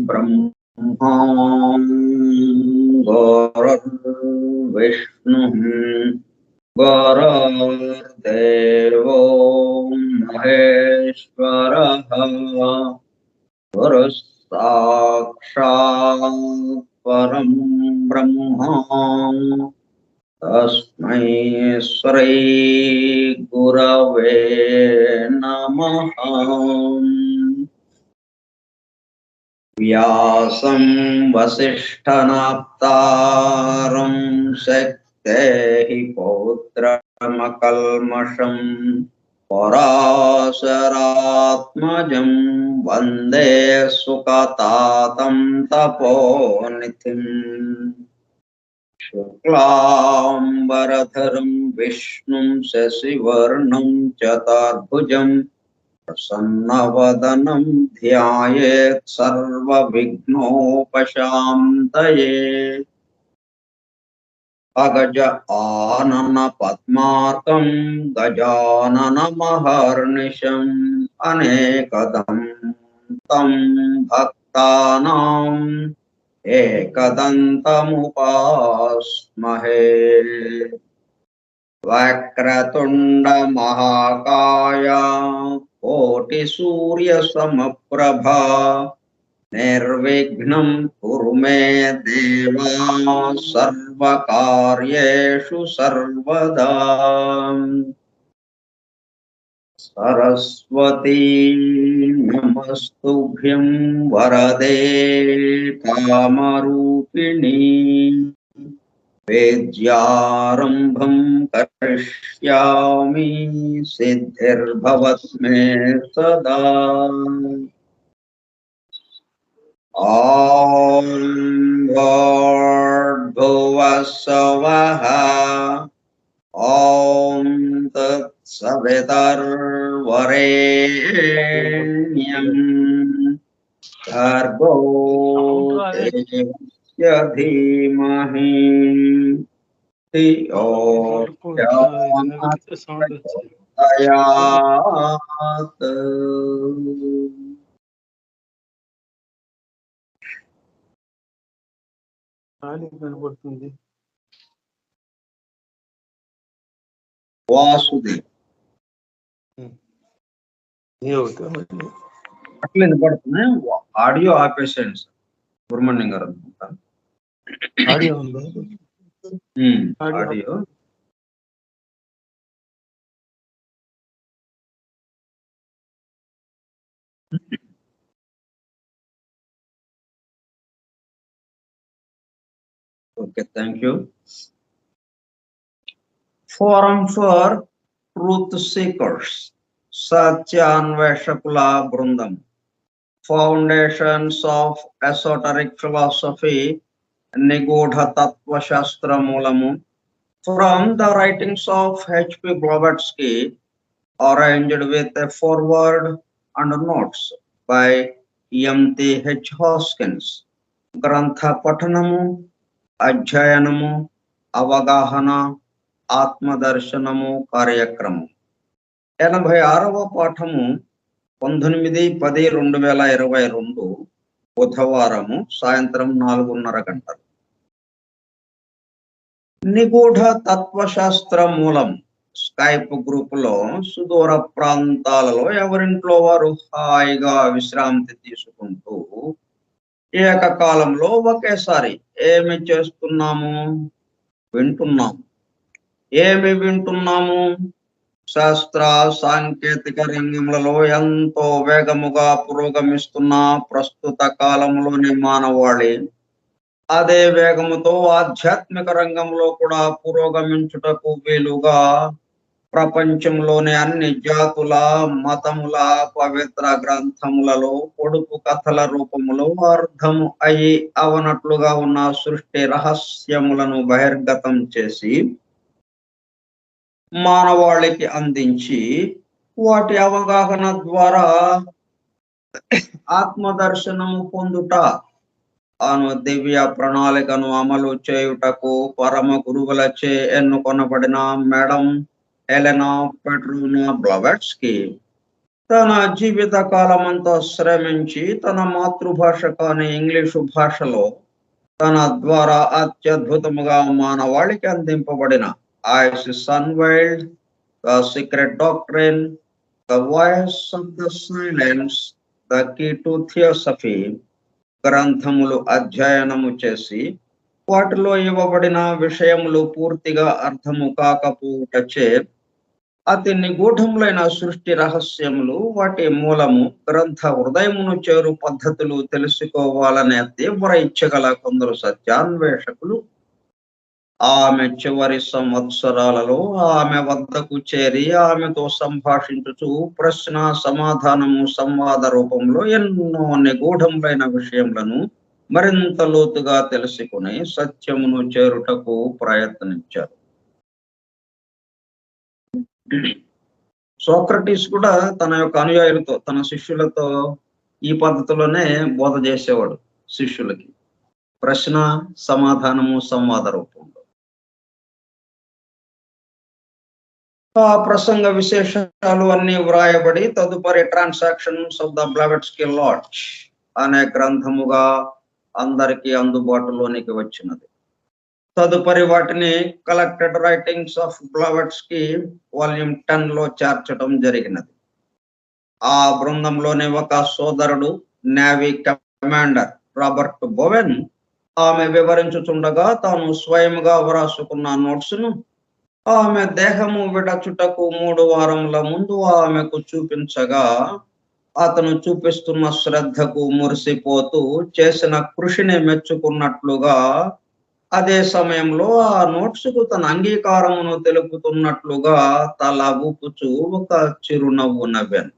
ब्रह्मा गुरुर्विष्णुः गुरुर्देवो महेश्वरः गुरुः साक्षात् परं ब्रह्म तस्मै श्री गुरवे नमः। व्यासं वसिष्ठनाप्तारं शक्तेः पौत्रमकल्मषम् पराशरात्मजं वन्दे सुकतातं तपोनिधिम्। शुक्लाम्बरधरं विष्णुं शशिवर्णं चतुर्भुजं प्रसन्नवदनं ध्यायेत् सर्वविघ्नोपशान्तये। अगज आनन पद्मार्कं गजाननमहर्निशम् अनेकदं तं भक्तानां एकदन्तमुपास्महे। वक्रतुण्ड महाकाय कोटिसूर्यसमप्रभा निर्विघ्नं कुरु मे देव सर्वकार्येषु सर्वदा। सरस्वती नमस्तुभ्यं वरदे कामरूपिणी विद्यारम्भं करिष्यामि सिद्धिर्भवत् मे सदा। ॐ भूर्भुवः स्वः ॐ तत्सवितुर्वरेण्यं भर्गो देवस्य धीमहि धियो यो नः प्रचोदयात्। వాసుదేవ్ అట్లా వినపడుతున్నాయి. ఆడియో ఆపేసేయండి సార్. సుబ్రహ్మణ్యం గారు అనుకుంటా. Audio okay, thank you. Forum for truth seekers సత్యాన్వేషకుల బృందం, ఫౌండేషన్స్ ఆఫ్ ఎసోటరిక్ ఫిలాసఫీ నిగూఢ తత్వశాస్త్ర మూలము, from the writings of H.P. Blavatsky, arranged with a foreword and notes by M.T.H. Hoskins. గ్రంథ పఠనము, అధ్యయనము, అవగాహన, ఆత్మదర్శనము కార్యక్రమం. 86వ పాఠము 19/10/2022 బుధవారము సాయంత్రం 4:30 గంటలు. నిగూఢ తత్వశాస్త్ర మూలం స్కైప్ గ్రూప్ లో సుదూర ప్రాంతాలలో ఎవరింట్లో వారు హాయిగా విశ్రాంతి తీసుకుంటూ ఏకకాలంలో ఒకేసారి ఏమి చేస్తున్నాము? వింటున్నాము. ఏమి వింటున్నాము? శాస్త్ర సాంకేతిక రంగములలో ఎంతో వేగముగా పురోగమిస్తున్న ప్రస్తుత కాలంలోని మానవాళి అదే వేగముతో ఆధ్యాత్మిక రంగంలో కూడా పురోగమించుటకు వీలుగా ప్రపంచంలోని అన్ని జాతుల మతముల పవిత్ర గ్రంథములలో పొడుపు కథల రూపములో అర్థము అయి అవనట్లుగా ఉన్న సృష్టి రహస్యములను బహిర్గతం చేసి మానవాళికి అందించి వాటి అవగాహన ద్వారా ఆత్మదర్శనము పొందుట అను దివ్య ప్రణాళికను అమలు చేయుటకు పరమ గురువులచే ఎన్నుకొనబడిన మేడం ఎలెనా పెట్రోనా బ్లవెట్స్కీ తన జీవిత కాలమంతా శ్రమించి తన మాతృభాష కాని ఇంగ్లీషు భాషలో తన ద్వారా అత్యద్భుతముగా మానవాళికి అందింపబడిన Isis unveiled, the secret doctrine, the voice of the silence, the key to theosophy గ్రంథములు అధ్యయనము చేసి వాటిలో ఇవ్వబడిన విషయములు పూర్తిగా అర్థము కాకపోవుటచే అతి నిగూఢములైన సృష్టి రహస్యములు వాటి మూలము గ్రంథ హృదయమును చేరు పద్ధతులు తెలుసుకోవాలనే తీవ్ర ఇచ్చగల కొందరు సత్యాన్వేషకులు ఆమె చివరి సంవత్సరాలలో ఆమె వద్దకు చేరి ఆమెతో సంభాషించుచు ప్రశ్న సమాధానము సంవాద రూపంలో ఎన్నో నిగూఢములైన విషయములను మరింత లోతుగా తెలుసుకుని సత్యమును చేరుటకు ప్రయత్నించారు. సోక్రటీస్ కూడా తన యొక్క అనుయాయులతో తన శిష్యులతో ఈ పద్ధతిలోనే బోధ చేసేవాడు. శిష్యులకి ప్రశ్న సమాధానము సంవాద రూపంలో. ఆ ప్రసంగ విశేషాలు అన్ని వ్రాయబడి తదుపరి transactions of the Blavatsky Lodge అనే గ్రంథముగా అందరికీ అందుబాటులోనికి వచ్చినది. తదుపరి వాటిని collected writings of Blavatsky volume 10 లో చేర్చడం జరిగినది. ఆ బృందంలోని ఒక సోదరుడు నేవీ కమాండర్ రాబర్ట్ బోవెన్ ఆమె వివరించుచుండగా తాను స్వయంగా వ్రాసుకున్న నోట్స్ ను ఆమె దేహము విడచుటకు 3 వారముల ముందు ఆమెకు చూపించగా అతను చూపిస్తున్న శ్రద్ధకు మురిసిపోతూ చేసిన కృషిని మెచ్చుకున్నట్లుగా అదే సమయంలో ఆ నోట్స్ కు తన అంగీకారమును తెలుపుతున్నట్లుగా తల ఊపుచూ ఒక చిరునవ్వు నవ్వాను.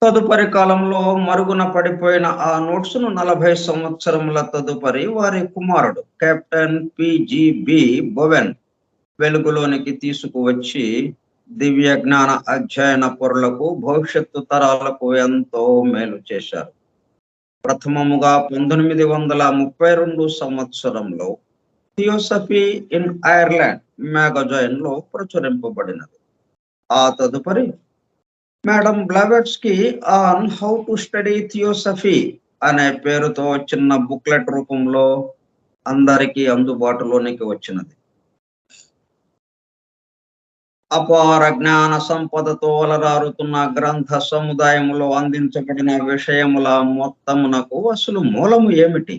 తదుపరి కాలంలో మరుగున పడిపోయిన ఆ నోట్స్ ను 40 సంవత్సరముల తదుపరి వారి కుమారుడు కెప్టెన్ పిజిబి బోవెన్ వెలుగులోనికి తీసుకువచ్చి దివ్య జ్ఞాన అధ్యయన పరులకు భవిష్యత్తు తరాలకు ఎంతో మేలు చేశారు. ప్రథమముగా 1932 సంవత్సరంలో థియోసఫీ ఇన్ ఐర్లాండ్ మ్యాగజైన్ లో ప్రచురింపబడినది. ఆ తదుపరి madam Blavatsky on how to study theosophy అనే పేరుతో చిన్న బుక్లెట్ రూపంలో అందరికీ అందుబాటులోనికి వచ్చినది. అపార జ్ఞాన సంపదతో అలరారుతున్న గ్రంథ సముదాయములో అందించబడిన విషయముల మొత్తమునకు అసలు మూలము ఏమిటి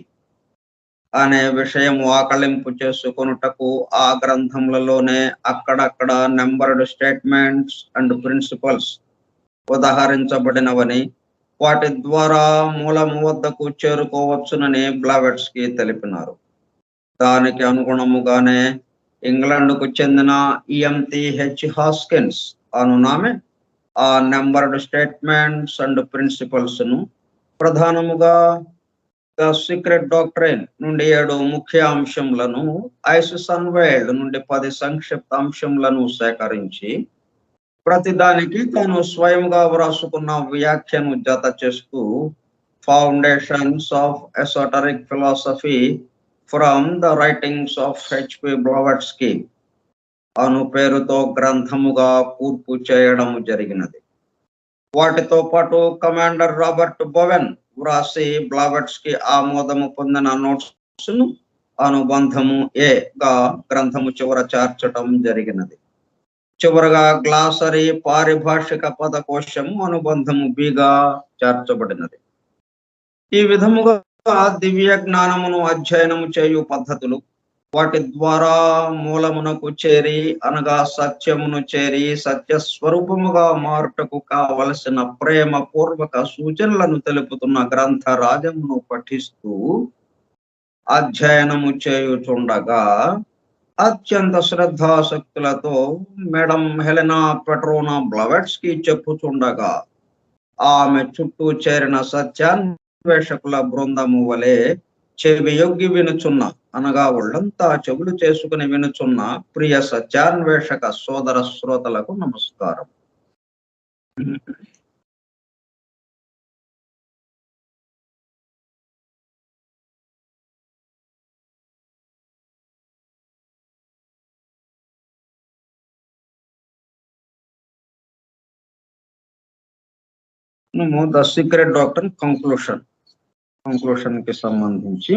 అనే విషయము ఆకళింపు చేసుకొనుటకు ఆ గ్రంథములలోనే అక్కడక్కడ నెంబర్డ్ స్టేట్మెంట్స్ అండ్ ప్రిన్సిపల్స్ ఉదహరించబడినవని వాటి ద్వారా మూలము వద్దకు చేరుకోవచ్చునని బ్లవెట్స్కీ తెలిపినారు. దానికి అనుగుణముగానే ఇంగ్లాండ్కు చెందిన EMTH హాస్కిన్స్ అనునామె ఆ నెంబర్డ్ స్టేట్మెంట్స్ అండ్ ప్రిన్సిపల్స్ ను ప్రధానముగా ద సీక్రెట్ డాక్ట్రిన్ నుండి 7 ముఖ్య అంశములను, ఐసిస్ అన్వైల్డ్ నుండి 10 సంక్షిప్త అంశములను సేకరించి ప్రతిదానికి తాను స్వయంగా వ్రాసుకున్న వ్యాఖ్యను జత చేస్తూ foundations of esoteric philosophy from the writings of HP Blavatsky అను పేరుతో గ్రంథముగా పూర్పు చేయడం జరిగినది. వాటితో పాటు కమాండర్ రాబర్ట్ బోవెన్ వ్రాసి బ్లవెట్స్కీ ఆమోదము పొందిన నోట్స్ ను అనుబంధము ఏగా గ్రంథము చివర చేర్చటం జరిగినది. చివరగా గ్లాసరీ పారిభాషిక పదకోశము అనుబంధము బిగా చేర్చబడినది. ఈ విధముగా దివ్య జ్ఞానమును అధ్యయనము చేయు పద్ధతులు, వాటి ద్వారా మూలమునకు చేరి అనగా సత్యమును చేరి సత్య స్వరూపముగా మారుటకు కావలసిన ప్రేమ పూర్వక సూచనలను తెలుపుతున్న గ్రంథ రాజమును పఠిస్తూ అధ్యయనము చేయుచుండగా అత్యంత శ్రద్ధాశక్తులతో మేడం హెలెనా పెట్రోనా బ్లవెట్స్కీ చెప్పుచుండగా ఆమె చుట్టూ చేరిన సత్యాన్వేషకుల బృందము వలె చెవి యొగ్గి వినుచున్న అనగా ఒళ్ళంతా చెవులు చేసుకుని వినుచున్న ప్రియ సత్యాన్వేషక సోదర శ్రోతలకు నమస్కారం. ద సీక్రెట్ డాక్టర్ కంక్లూషన్ కి సంబంధించి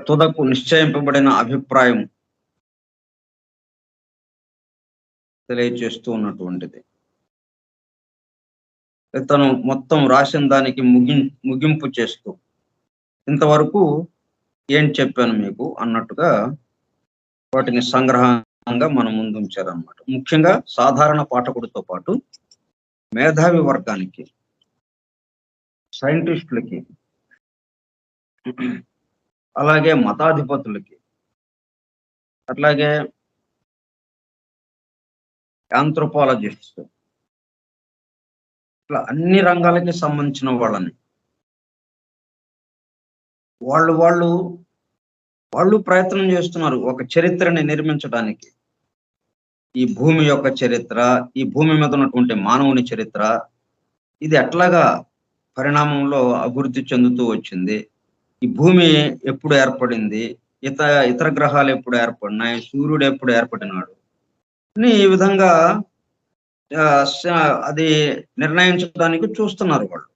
తుదకు నిశ్చయింపబడిన అభిప్రాయం తెలియజేస్తూ ఉన్నటువంటిది. తను మొత్తం రాసిన దానికి ముగింపు చేస్తూ ఇంతవరకు ఏం చెప్పాను మీకు అన్నట్టుగా వాటిని సంగ్రహంగా మన ముందు ఉంచారనమాట. ముఖ్యంగా సాధారణ పాఠకుడితో పాటు మేధావి వర్గానికి, సైంటిస్టులకి, అలాగే మతాధిపతులకి, అట్లాగే ఆంథ్రోపాలజిస్ట్స్, ఇట్లా అన్ని రంగాలకి సంబంధించిన వాళ్ళని వాళ్ళు ప్రయత్నం చేస్తున్నారు ఒక చరిత్రని నిర్మించడానికి. ఈ భూమి యొక్క చరిత్ర, ఈ భూమి మీద ఉన్నటువంటి మానవుని చరిత్ర, ఇది ఎట్లాగా పరిణామంలో అభివృద్ధి చెందుతూ వచ్చింది, ఈ భూమి ఎప్పుడు ఏర్పడింది, ఇతర గ్రహాలు ఎప్పుడు ఏర్పడినాయి, సూర్యుడు ఎప్పుడు ఏర్పడినాడు అని ఈ విధంగా అది నిర్ణయించడానికి చూస్తున్నారు వాళ్ళు,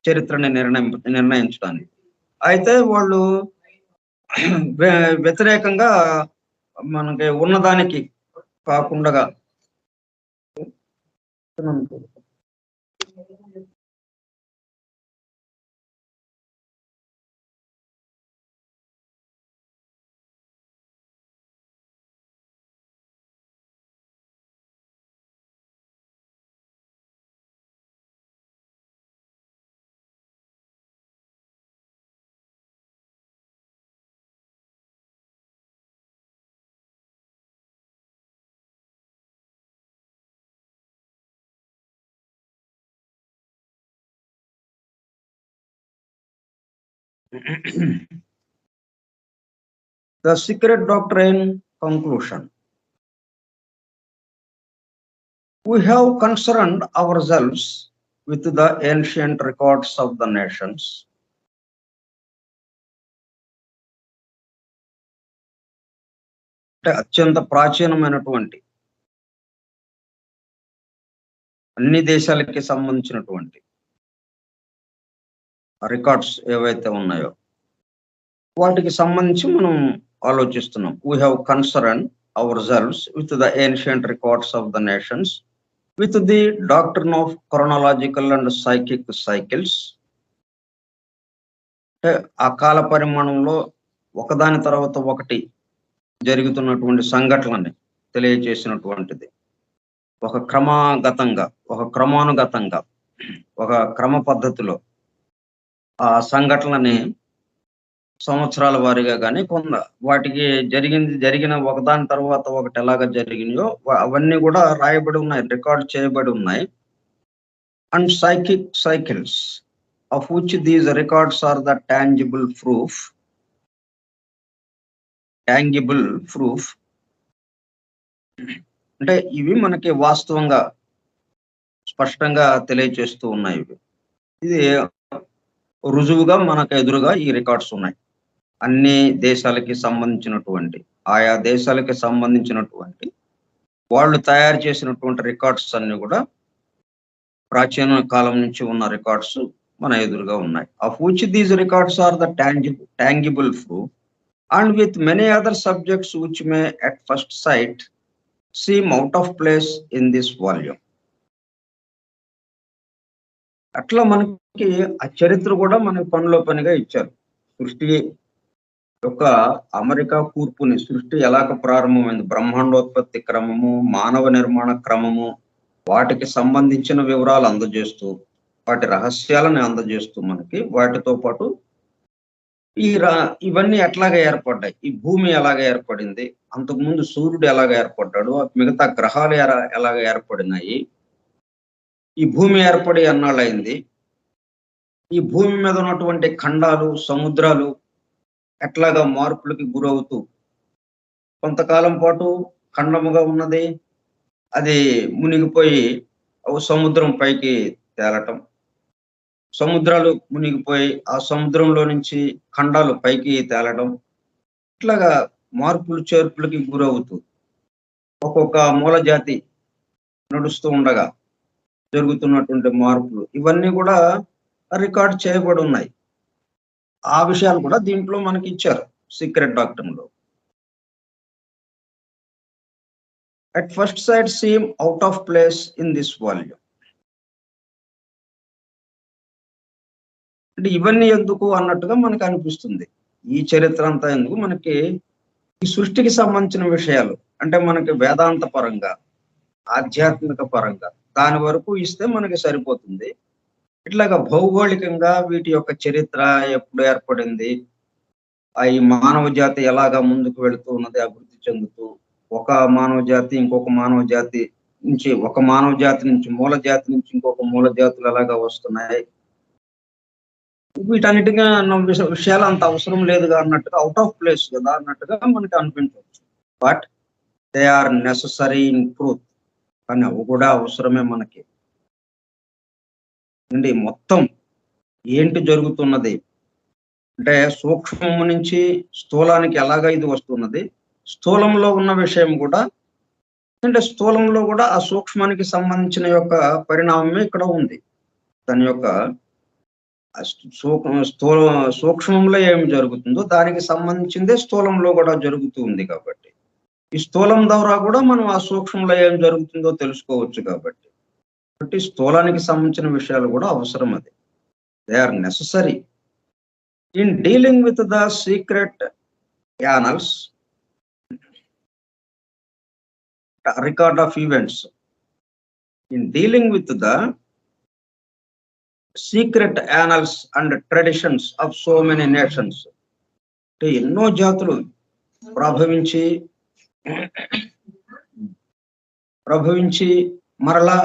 చరిత్రని నిర్ణయించడానికి. అయితే వాళ్ళు వ్యతిరేకంగా మనకి ఉన్నదానికి కాకుండా The secret doctrine conclusion. We have concerned ourselves with the ancient records of the nations. అత్యంత ప్రాచీనమైనటువంటి అన్ని దేశాలకి సంబంధించినటువంటి రికార్డ్స్ ఏవైతే ఉన్నాయో వాటికి సంబంధించి మనం ఆలోచిస్తున్నాం. We have concerned ourselves with the ancient records of the nations, with the doctrine of chronological and psychic cycles. ఆ కాల పరిమాణంలో ఒకదాని తర్వాత ఒకటి జరుగుతున్నటువంటి సంఘటనని తెలియజేసినటువంటిది. ఒక క్రమానుగతంగా ఒక క్రమ పద్ధతిలో ఆ సంఘటనని సంవత్సరాల వారీగా కానీ వాటికి జరిగిన ఒకదాని తర్వాత ఒకటి ఎలాగ జరిగినాయో అవన్నీ కూడా రాయబడి ఉన్నాయి, రికార్డ్ చేయబడి ఉన్నాయి. And psychic cycles of which these records are the tangible proof. అంటే ఇవి మనకి వాస్తవంగా స్పష్టంగా తెలియజేస్తూ ఉన్నాయి. ఇది రుజువుగా మనకు ఎదురుగా ఈ రికార్డ్స్ ఉన్నాయి. అన్ని దేశాలకి సంబంధించినటువంటి ఆయా దేశాలకి సంబంధించినటువంటి వాళ్ళు తయారు చేసినటువంటి రికార్డ్స్ అన్ని కూడా ప్రాచీన కాలం నుంచి ఉన్న రికార్డ్స్ మన ఎదురుగా ఉన్నాయి. Of which these records are the tangible proof, and with many other subjects which may at first sight seem out of place in this volume. అట్లా మనకి ఆ చరిత్ర కూడా మనకి పనిలో పనిగా ఇచ్చారు. సృష్టి యొక్క అమెరికా కూర్పుని, సృష్టి ఎలాగ ప్రారంభమైంది, బ్రహ్మాండోత్పత్తి క్రమము, మానవ నిర్మాణ క్రమము, వాటికి సంబంధించిన వివరాలు అందజేస్తూ, వాటి రహస్యాలను అందజేస్తూ మనకి వాటితో పాటు ఇవన్నీ ఎట్లాగా ఏర్పడ్డాయి, ఈ భూమి ఎలాగ ఏర్పడింది, అంతకుముందు సూర్యుడు ఎలాగ ఏర్పడ్డాడు, మిగతా గ్రహాలు ఎలాగ ఏర్పడినాయి, ఈ భూమి ఏర్పడి ఎన్నాళ్ళయింది, ఈ భూమి మీద ఉన్నటువంటి ఖండాలు, సముద్రాలు ఎట్లాగా మార్పులకి గురవుతూ కొంతకాలం పాటు ఖండముగా ఉన్నది, అది మునిగిపోయి సముద్రం పైకి తేలటం, సముద్రాలు మునిగిపోయి ఆ సముద్రంలో నుంచి ఖండాలు పైకి తేలడం, ఇట్లాగా మార్పులు చేర్పులకి గురవుతూ ఒక్కొక్క మూల జాతి నడుస్తూ ఉండగా జరుగుతున్నటువంటి మార్పులు ఇవన్నీ కూడా రికార్డ్ చేయబడి ఉన్నాయి. ఆ విషయాలు కూడా దీంట్లో మనకి ఇచ్చారు సీక్రెట్ డాక్టరీన్ లో. At first sight seem out of place in this volume. అంటే ఇవన్నీ ఎందుకు అన్నట్టుగా మనకు అనిపిస్తుంది. ఈ చరిత్ర అంతా ఎందుకు, మనకి ఈ సృష్టికి సంబంధించిన విషయాలు అంటే మనకి వేదాంత పరంగా, ఆధ్యాత్మిక పరంగా దాని వరకు ఇస్తే మనకి సరిపోతుంది. ఇట్లాగా భౌగోళికంగా వీటి యొక్క చరిత్ర ఎప్పుడు ఏర్పడింది, ఈ మానవ జాతి ఎలాగా ముందుకు వెళుతూ ఉన్నది, అభివృద్ధి చెందుతూ, ఒక మానవ జాతి ఇంకొక మానవ జాతి నుంచి, ఒక మానవ జాతి నుంచి మూల జాతి నుంచి ఇంకొక మూల జాతులు ఎలాగా వస్తున్నాయి, వీటన్నిటిగా విషయాలు అంత అవసరం లేదుగా అన్నట్టుగా, అవుట్ ఆఫ్ ప్లేస్ కదా అన్నట్టుగా మనకి అనిపించవచ్చు. But they are necessary in truth. కానీ అవి కూడా అవసరమే మనకి. అండి మొత్తం ఏంటి జరుగుతున్నది అంటే సూక్ష్మము నుంచి స్థూలానికి ఎలాగా ఇది వస్తున్నది, స్థూలంలో ఉన్న విషయం కూడా అంటే స్థూలంలో కూడా ఆ సూక్ష్మానికి సంబంధించిన యొక్క పరిణామమే ఇక్కడ ఉంది. దాని యొక్క సూక్ష్మంలో ఏం జరుగుతుందో దానికి సంబంధించిందే స్థూలంలో కూడా జరుగుతూ ఉంది. కాబట్టి ఈ స్థూలం ద్వారా కూడా మనం ఆ సూక్ష్మంలో ఏం జరుగుతుందో తెలుసుకోవచ్చు. కాబట్టి స్థూలానికి సంబంధించిన విషయాలు కూడా అవసరం. అది they are necessary in dealing with the secret annals, record of events, in dealing with the secret annals and traditions of so many nations. అంటే ఎన్నో జాతులు ప్రభవించి మరలా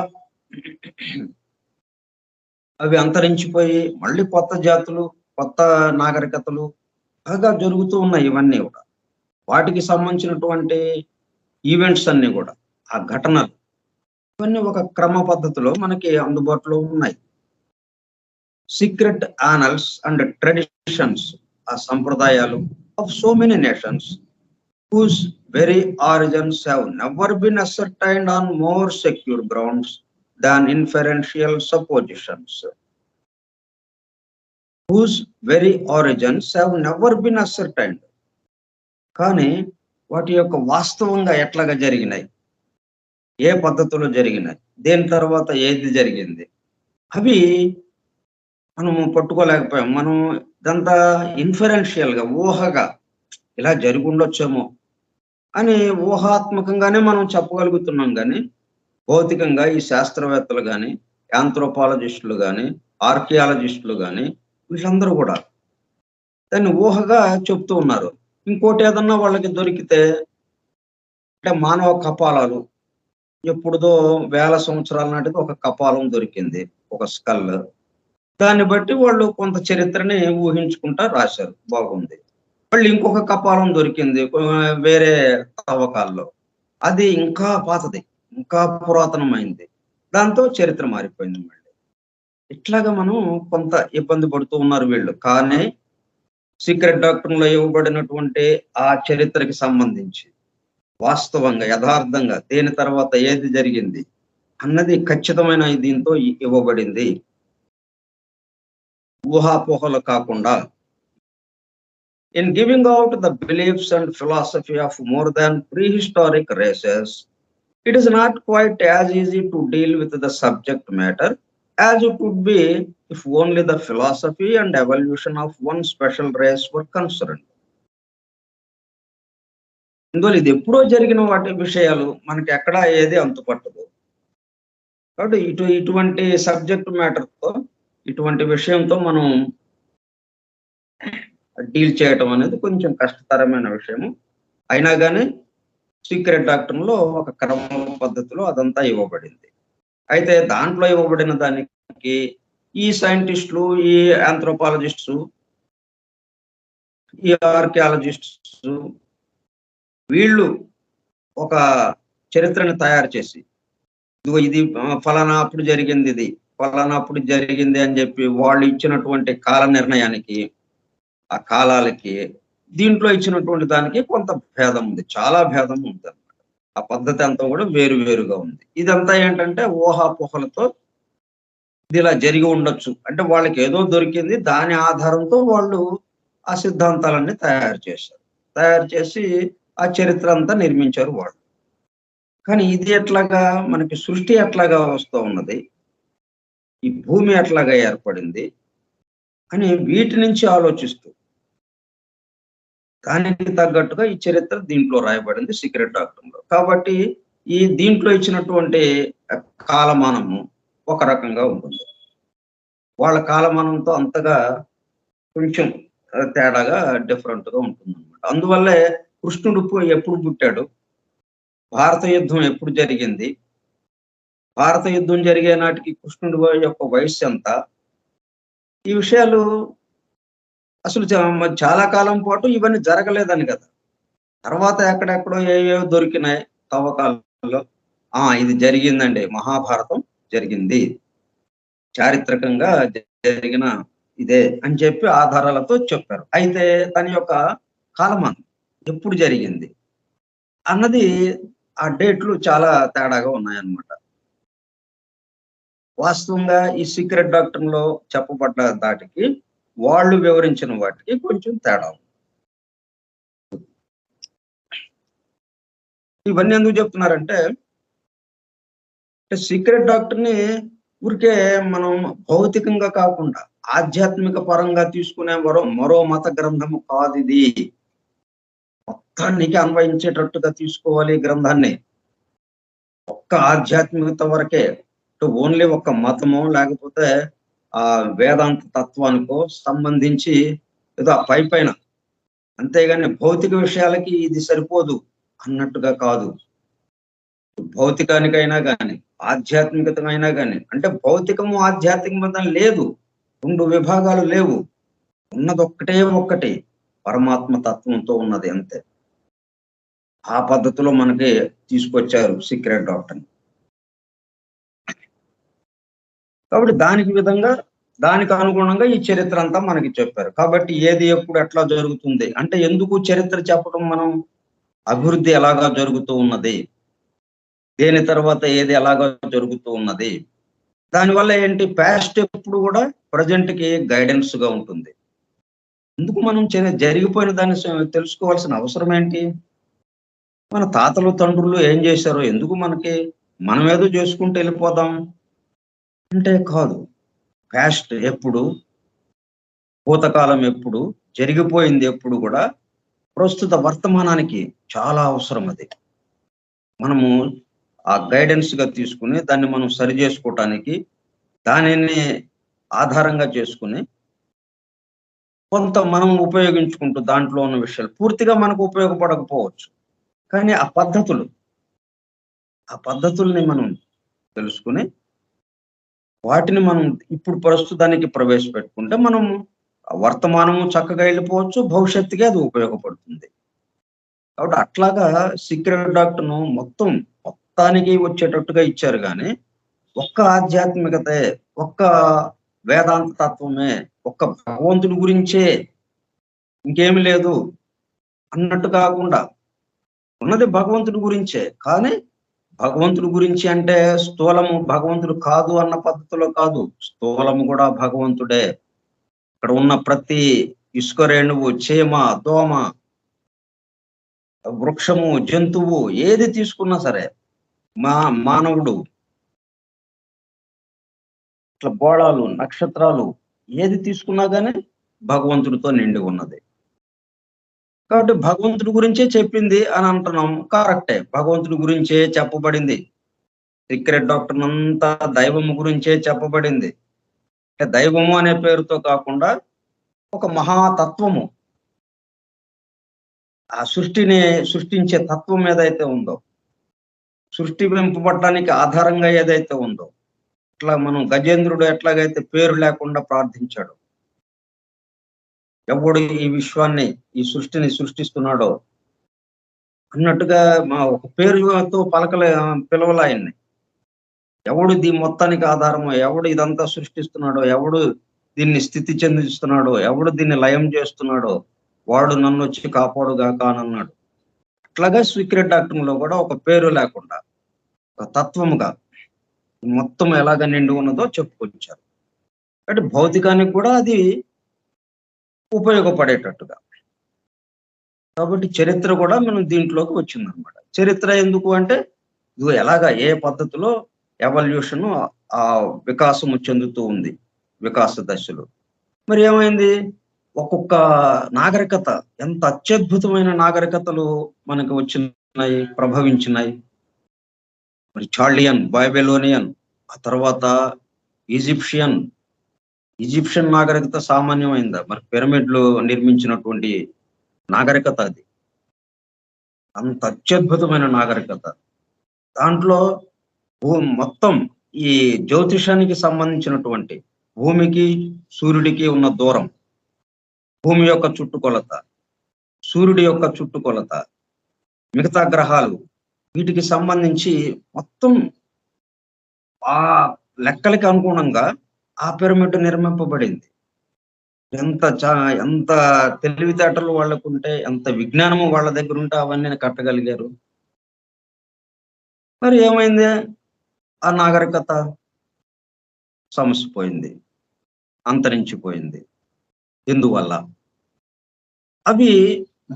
అవి అంతరించిపోయి మళ్ళీ కొత్త జాతులు, కొత్త నాగరికతలు బాగా జరుగుతూ ఉన్నాయి. ఇవన్నీ కూడా వాటికి సంబంధించినటువంటి ఈవెంట్స్ అన్ని కూడా, ఆ ఘటనలు ఇవన్నీ ఒక క్రమ పద్ధతిలో మనకి అందుబాటులో ఉన్నాయి. సీక్రెట్ ఆనల్స్ అండ్ ట్రెడిషన్స్, ఆ సంప్రదాయాలు of so many nations whose very origins have never been ascertained on more secure grounds than inferential suppositions. Whose very origins have never been ascertained. కానీ వాటి యొక్క వాస్తవంగా ఎట్లాగా జరిగినాయి, ఏ పద్ధతిలో జరిగినాయి, దేని తర్వాత ఏది జరిగింది, అవి మనము పట్టుకోలేకపోయాం. మనం ఇదంతా ఇన్ఫరెన్షియల్ గా, ఊహగా ఇలా జరిగి ఉండొచ్చేమో అని ఊహాత్మకంగానే మనం చెప్పగలుగుతున్నాం. కానీ భౌతికంగా ఈ శాస్త్రవేత్తలు కానీ, యాంథ్రోపాలజిస్టులు కానీ, ఆర్కియాలజిస్టులు కానీ వీళ్ళందరూ కూడా దాన్ని ఊహగా చెప్తూ ఉన్నారు. ఇంకోటి ఏదన్నా వాళ్ళకి దొరికితే, అంటే మానవ కపాలాలు ఎప్పుడుదో వేల సంవత్సరాల నాటికి ఒక కపాలం దొరికింది, ఒక స్కల్. దాన్ని బట్టి వాళ్ళు కొంత చరిత్రని ఊహించుకుంటా రాశారు, బాగుంది. మళ్ళీ ఇంకొక కపాలం దొరికింది వేరే తవ్వకాల్లో, అది ఇంకా పాతది, ఇంకా పురాతనమైంది, దాంతో చరిత్ర మారిపోయింది మళ్ళీ. ఇట్లాగా మనం కొంత ఇబ్బంది పడుతూ ఉన్నారు వీళ్ళు. కానీ సీక్రెట్ డాక్టరీన్ లో ఇవ్వబడినటువంటి ఆ చరిత్రకి సంబంధించి వాస్తవంగా, యథార్థంగా దేని తర్వాత ఏది జరిగింది అన్నది ఖచ్చితమైన దీంతో ఇవ్వబడింది. ఊహాపోహలు కాకుండా in giving out the beliefs and philosophy of more than prehistoric races, it is not quite as easy to deal with the subject matter as it would be if only the philosophy and evolution of one special race were concerned. ఇందులో ఇది ఎప్పుడో జరిగిన వాటి విషయాలు మనకి ఎక్కడ ఏది అంతుపట్టదు. కాబట్టి ఇటువంటి సబ్జెక్ట్ మ్యాటర్తో ఇటువంటి విషయంతో మనం డీల్ చేయటం అనేది కొంచెం కష్టతరమైన విషయము. అయినా కానీ సీక్రెట్ డాక్టర్లో ఒక క్రమ పద్ధతిలో అదంతా ఇవ్వబడింది. అయితే దాంట్లో ఇవ్వబడిన దానికి ఈ సైంటిస్టులు, ఈ ఆంథ్రోపాలజిస్ట్స్, ఈ ఆర్కియాలజిస్ట్స్ వీళ్ళు ఒక చరిత్రను తయారు చేసి ఇది ఫలానా అప్పుడు జరిగింది, ఇది ఫలానా అప్పుడు జరిగింది అని చెప్పి వాళ్ళు ఇచ్చినటువంటి కాల నిర్ణయానికి, ఆ కాలాలకి దీంట్లో ఇచ్చినటువంటి దానికి కొంత భేదం ఉంది, చాలా భేదం ఉంది అన్నమాట. ఆ పద్ధతి అంతా కూడా వేరు వేరుగా ఉంది. ఇదంతా ఏంటంటే ఊహాపోహలతో ఇది ఇలా జరిగి ఉండొచ్చు అంటే వాళ్ళకి ఏదో దొరికింది, దాని ఆధారంతో వాళ్ళు ఆ సిద్ధాంతాలన్నీ తయారు చేశారు. తయారు చేసి ఆ చరిత్ర అంతా నిర్మించారు వాళ్ళు. కానీ ఇది ఎట్లాగా మనకి సృష్టి ఎట్లాగా వస్తూ ఉన్నది, ఈ భూమి ఎట్లాగా ఏర్పడింది అని వీటి నుంచి ఆలోచిస్తూ దానికి తగ్గట్టుగా ఈ చరిత్ర దీంట్లో రాయబడింది సీక్రెట్ డాక్టర్లో. కాబట్టి ఈ దీంట్లో ఇచ్చినటువంటి కాలమానము ఒక రకంగా ఉంటుంది, వాళ్ళ కాలమానంతో అంతగా కొంచెం తేడాగా డిఫరెంట్గా ఉంటుంది అనమాట. అందువల్లే కృష్ణుడు ఎప్పుడు పుట్టాడు, భారత యుద్ధం ఎప్పుడు జరిగింది, భారత యుద్ధం జరిగే నాటికి కృష్ణుడి యొక్క వయస్సు ఎంత, ఈ విషయాలు అసలు చాలా కాలం పాటు ఇవన్నీ జరగలేదని కదా. తర్వాత ఎక్కడెక్కడో ఏవో దొరికినాయి తవ్వకాలలో, ఇది జరిగిందండి, మహాభారతం జరిగింది, చారిత్రకంగా జరిగిన ఇదే అని చెప్పి ఆధారాలతో చెప్పారు. అయితే దాని యొక్క కాలమానం ఎప్పుడు జరిగింది అన్నది ఆ డేట్లు చాలా తేడాగా ఉన్నాయన్నమాట. వాస్తవంగా ఈ సీక్రెట్ డాక్టర్లో చెప్పబడ్డ దాటికి వాళ్ళు వివరించిన వాటికి కొంచెం తేడా ఉంది. ఇవన్నీ ఎందుకు చెప్తున్నారంటే సీక్రెట్ డాక్టర్ని ఊరికే మనం భౌతికంగా కాకుండా ఆధ్యాత్మిక పరంగా తీసుకునే మరో మత గ్రంథము కాదు ఇది. మొత్తానికి అన్వయించేటట్టుగా తీసుకోవాలి ఈ గ్రంథాన్ని. ఒక్క ఆధ్యాత్మికత వరకే, ఓన్లీ ఒక మతమో లేకపోతే ఆ వేదాంత తత్వానికో సంబంధించి ఏదో పైన, అంతేగాని భౌతిక విషయాలకి ఇది సరిపోదు అన్నట్టుగా కాదు. భౌతికానికైనా కానీ ఆధ్యాత్మికతమైనా కానీ, అంటే భౌతికము ఆధ్యాత్మికత లేదు, రెండు విభాగాలు లేవు, ఉన్నది ఒక్కటి పరమాత్మ తత్వంతో ఉన్నది అంతే. ఆ పద్ధతిలో మనకి తీసుకొచ్చారు సీక్రెట్ డాక్టర్ని. కాబట్టి దానికి అనుగుణంగా ఈ చరిత్ర అంతా మనకి చెప్పారు. కాబట్టి ఏది ఎప్పుడు ఎట్లా జరుగుతుంది అంటే, ఎందుకు చరిత్ర చెప్పడం, మనం అభివృద్ధి ఎలాగా జరుగుతూ ఉన్నది, దేని తర్వాత ఏది ఎలాగా జరుగుతూ ఉన్నది, దానివల్ల ఏంటి, పాస్ట్ ఎప్పుడు కూడా ప్రజెంట్కి గైడెన్స్ గా ఉంటుంది. ఎందుకు మనం జరిగిపోయిన దాన్ని తెలుసుకోవాల్సిన అవసరం ఏంటి? మన తాతలు తండ్రులు ఏం చేశారో ఎందుకు మనకి, మనం ఏదో చేసుకుంటూ వెళ్ళిపోదాం అంటే కాదు. పాస్ట్ ఎప్పుడు, భూతకాలం ఎప్పుడు, జరిగిపోయింది ఎప్పుడు కూడా ప్రస్తుత వర్తమానానికి చాలా అవసరం. అది మనము ఆ గైడెన్స్ గా తీసుకుని దాన్ని మనం సరి చేసుకోవటానికి, దానిని ఆధారంగా చేసుకుని కొంత మనం ఉపయోగించుకుంటూ దాంట్లో ఉన్న విషయాలు పూర్తిగా మనకు ఉపయోగపడకపోవచ్చు, కానీ ఆ పద్ధతుల్ని మనం తెలుసుకుని వాటిని మనం ఇప్పుడు ప్రస్తుతానికి ప్రవేశపెట్టుకుంటే మనం వర్తమానము చక్కగా వెళ్ళిపోవచ్చు, భవిష్యత్తుకి అది ఉపయోగపడుతుంది. కాబట్టి అట్లాగా సీక్రెట్ డాక్టర్ను మొత్తానికి వచ్చేటట్టుగా ఇచ్చారు. కానీ ఒక్క ఆధ్యాత్మికతే, ఒక్క వేదాంత తత్వమే, ఒక్క భగవంతుడి గురించే, ఇంకేమి లేదు అన్నట్టు కాకుండా ఉన్నది భగవంతుడి గురించే. కానీ భగవంతుడి గురించి అంటే స్థూలము భగవంతుడు కాదు అన్న పద్ధతిలో కాదు, స్థూలము కూడా భగవంతుడే. ఇక్కడ ఉన్న ప్రతి ఇసుక రేణువు, చీమ, దోమ, వృక్షము, జంతువు ఏది తీసుకున్నా సరే, మానవుడు, ఇట్లా గోళాలు, నక్షత్రాలు ఏది తీసుకున్నా గానీ భగవంతుడితో నిండి ఉన్నది. కాబట్టి భగవంతుడి గురించే చెప్పింది అని అంటున్నాం. కరెక్టే, భగవంతుడి గురించే చెప్పబడింది. సీక్రెట్ డాక్టర్ అంతా దైవము గురించే చెప్పబడింది. అంటే దైవము అనే పేరుతో కాకుండా ఒక మహాతత్వము, ఆ సృష్టిని సృష్టించే తత్వం ఏదైతే ఉందో, సృష్టి వింపబడటానికి ఆధారంగా ఏదైతే ఉందో, ఇట్లా మనం గజేంద్రుడు ఎట్లాగైతే పేరు లేకుండా ప్రార్థించాడు, ఎవడు ఈ విశ్వాన్ని, ఈ సృష్టిని సృష్టిస్తున్నాడో అన్నట్టుగా ఒక పేరుతో పిలవల ఆయన్ని. ఎవడు దీని మొత్తానికి ఆధారమో, ఎవడు ఇదంతా సృష్టిస్తున్నాడో, ఎవడు దీన్ని స్థితి చెందిస్తున్నాడో, ఎవడు దీన్ని లయం చేస్తున్నాడో వాడు నన్ను వచ్చి కాపాడుగాక అని అన్నాడు. అట్లాగా సీక్రెట్ డాక్టర్లో కూడా ఒక పేరు లేకుండా ఒక తత్వముగా మొత్తం ఎలాగ నిండి ఉన్నదో చెప్పుకొచ్చారు. అంటే భౌతికానికి కూడా అది ఉపయోగపడేటట్టుగా. కాబట్టి చరిత్ర కూడా మనం దీంట్లోకి వచ్చిందనమాట. చరిత్ర ఎందుకు అంటే ఇది ఎలాగా, ఏ పద్ధతిలో ఎవల్యూషన్ ఆ వికాసము చెందుతూ ఉంది, వికాస దశలు. మరి ఏమైంది, ఒక్కొక్క నాగరికత, ఎంత అత్యద్భుతమైన నాగరికతలు మనకు వచ్చినాయి, ప్రభవించినాయి. మరి చాల్డియన్, బైబిలోనియన్, ఆ తర్వాత ఈజిప్షియన్ నాగరికత సామాన్యమైందా? మరి పిరమిడ్లు నిర్మించినటువంటి నాగరికత అది అంత అత్యద్భుతమైన నాగరికత. దాంట్లో మొత్తం ఈ జ్యోతిషానికి సంబంధించినటువంటి భూమికి సూర్యుడికి ఉన్న దూరం, భూమి యొక్క చుట్టుకొలత, సూర్యుడి యొక్క చుట్టుకొలత, మిగతా గ్రహాలు, వీటికి సంబంధించి మొత్తం ఆ లెక్కలకి అనుగుణంగా ఆ పిరమిడ్ నిర్మింపబడింది. ఎంత తెలివితేటలు వాళ్ళకు ఉంటే, ఎంత విజ్ఞానము వాళ్ళ దగ్గర ఉంటే అవన్నీ కట్టగలిగారు. మరి ఏమైంది, ఆ నాగరికత సమసిపోయింది, అంతరించిపోయింది. ఎందువల్ల? అవి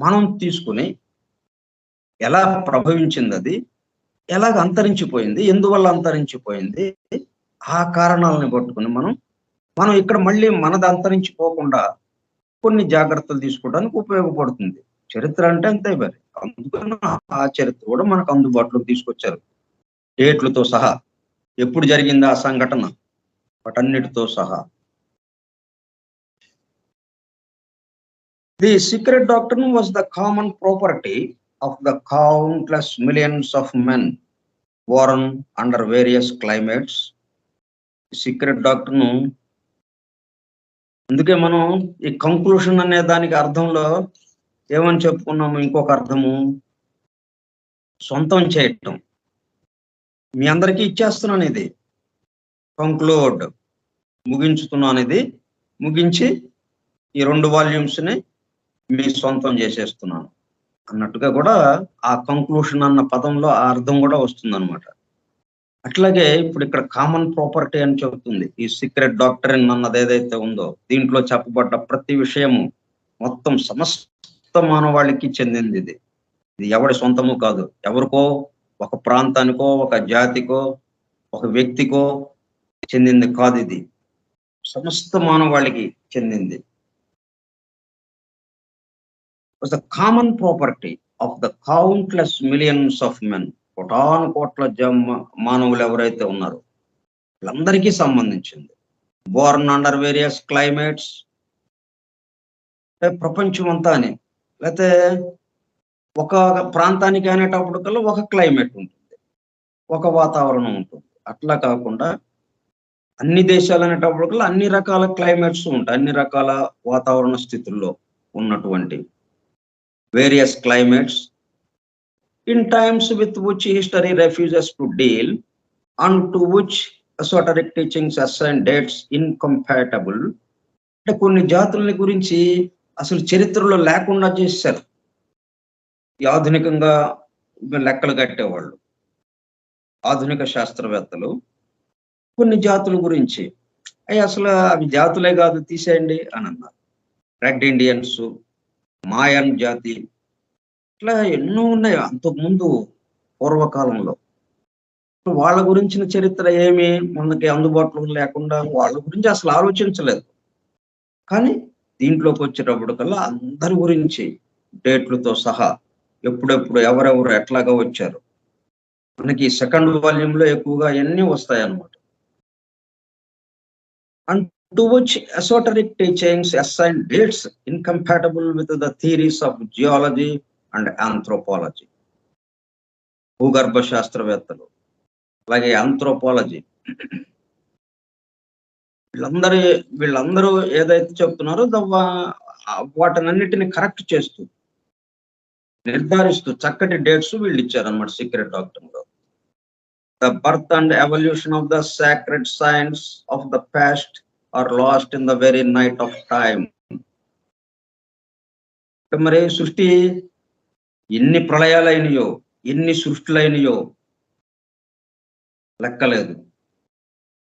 మనం తీసుకుని ఎలా ప్రభవించింది, అది ఎలాగ అంతరించిపోయింది, ఎందువల్ల అంతరించిపోయింది, ఆ కారణాలను పట్టుకుని మనం ఇక్కడ మళ్ళీ మనది అంతరించిపోకుండా కొన్ని జాగ్రత్తలు తీసుకోవడానికి ఉపయోగపడుతుంది. చరిత్ర అంటే అంతే మరి. అందుకని ఆ చరిత్ర కూడా మనకు అందుబాటులోకి తీసుకొచ్చారు, డేట్లతో సహా, ఎప్పుడు జరిగింది ఆ సంఘటన, వాటన్నిటితో సహా. The secret doctrine was the common property of the countless millions of men Born under various climates. Secret doctrine, అందుకే మనం ఈ కంక్లూషన్ అనే దానికి అర్థంలో ఏమని చెప్పుకున్నాము, ఇంకొక అర్థము సొంతం చేయటం. మీ అందరికీ ఇచ్చేస్తున్నాను, ఇది కంక్లూడ్, ముగించుతున్నాను, ఇది ముగించి ఈ 2 వాల్యూమ్స్ని మీ సొంతం చేసేస్తున్నాను అన్నట్టుగా కూడా ఆ కంక్లూషన్ అన్న పదంలో ఆ అర్థం కూడా వస్తుందన్నమాట. అట్లాగే ఇప్పుడు ఇక్కడ కామన్ ప్రాపర్టీ అని చెబుతుంది. ఈ సీక్రెట్ డాక్టరీన్ అన్నది ఏదైతే ఉందో, దీంట్లో చెప్పబడ్డ ప్రతి విషయము మొత్తం సమస్త మానవాళికి చెందింది. ఇది ఎవడి సొంతము కాదు, ఎవరికో, ఒక ప్రాంతానికో, ఒక జాతికో, ఒక వ్యక్తికో చెందింది కాదు. ఇది సమస్త మానవాళికి చెందింది. The common property of the countless millions of men. కోటాను కోట్ల మానవులు ఎవరైతే ఉన్నారో వీళ్ళందరికీ సంబంధించింది. బోర్న్ అండర్ వేరియస్ క్లైమేట్స్, ప్రపంచం అంతా అని, లేకపోతే ఒక ప్రాంతానికి అనేటప్పటికల్లా ఒక క్లైమేట్ ఉంటుంది, ఒక వాతావరణం ఉంటుంది. అట్లా కాకుండా అన్ని దేశాలు అనేటప్పటికల్లా అన్ని రకాల క్లైమేట్స్ ఉంటాయి, అన్ని రకాల వాతావరణ స్థితుల్లో ఉన్నటువంటి various climates in times with which history refuses to deal and to which esoteric teachings assign dates incompatible. అంటే కొన్ని జాతుల గురించి అసలు చరిత్రలో లేకుండా చేశారు ఈ ఆధునికంగా లెక్కలు కట్టేవాళ్ళు, ఆధునిక శాస్త్రవేత్తలు. కొన్ని జాతుల గురించి అవి అసలు అవి జాతులే కాదు, తీసేయండి అని అన్నారు. రెడ్ ఇండియన్స్, మాయన్ జాతి, ఇట్లా ఎన్నో ఉన్నాయి అంతకుముందు పూర్వకాలంలో. వాళ్ళ గురించిన చరిత్ర ఏమి మనకి అందుబాటులో లేకుండా వాళ్ళ గురించి అసలు ఆలోచించలేదు. కానీ దీంట్లోకి వచ్చేటప్పటికల్లా అందరి గురించి డేట్లతో సహా ఎప్పుడెప్పుడు ఎవరెవరు ఎట్లాగా వచ్చారు. మనకి సెకండ్ వాల్యూమ్ లో ఎక్కువగా అన్నీ వస్తాయన్నమాట. And to which esoteric teachings assign dates incompatible with the theories of geology and anthropology. భూగర్భ శాస్త్రవేత్తలు, అలాగే ఆంథ్రోపాలజీ, వీళ్ళందరూ ఏదైతే చెప్తున్నారో వాటినన్నిటిని కరెక్ట్ చేస్తూ నిర్ధారిస్తూ చక్కటి డేట్స్ వీళ్ళు ఇచ్చారన్నమాట సీక్రెట్ డాక్టర్ లో. The birth and evolution of the sacred science of the past are lost in the very night of time. మరి సృష్టి ఎన్ని ప్రళయాలైనయో, ఎన్ని సృష్టిలైనయో లెక్కలేదు.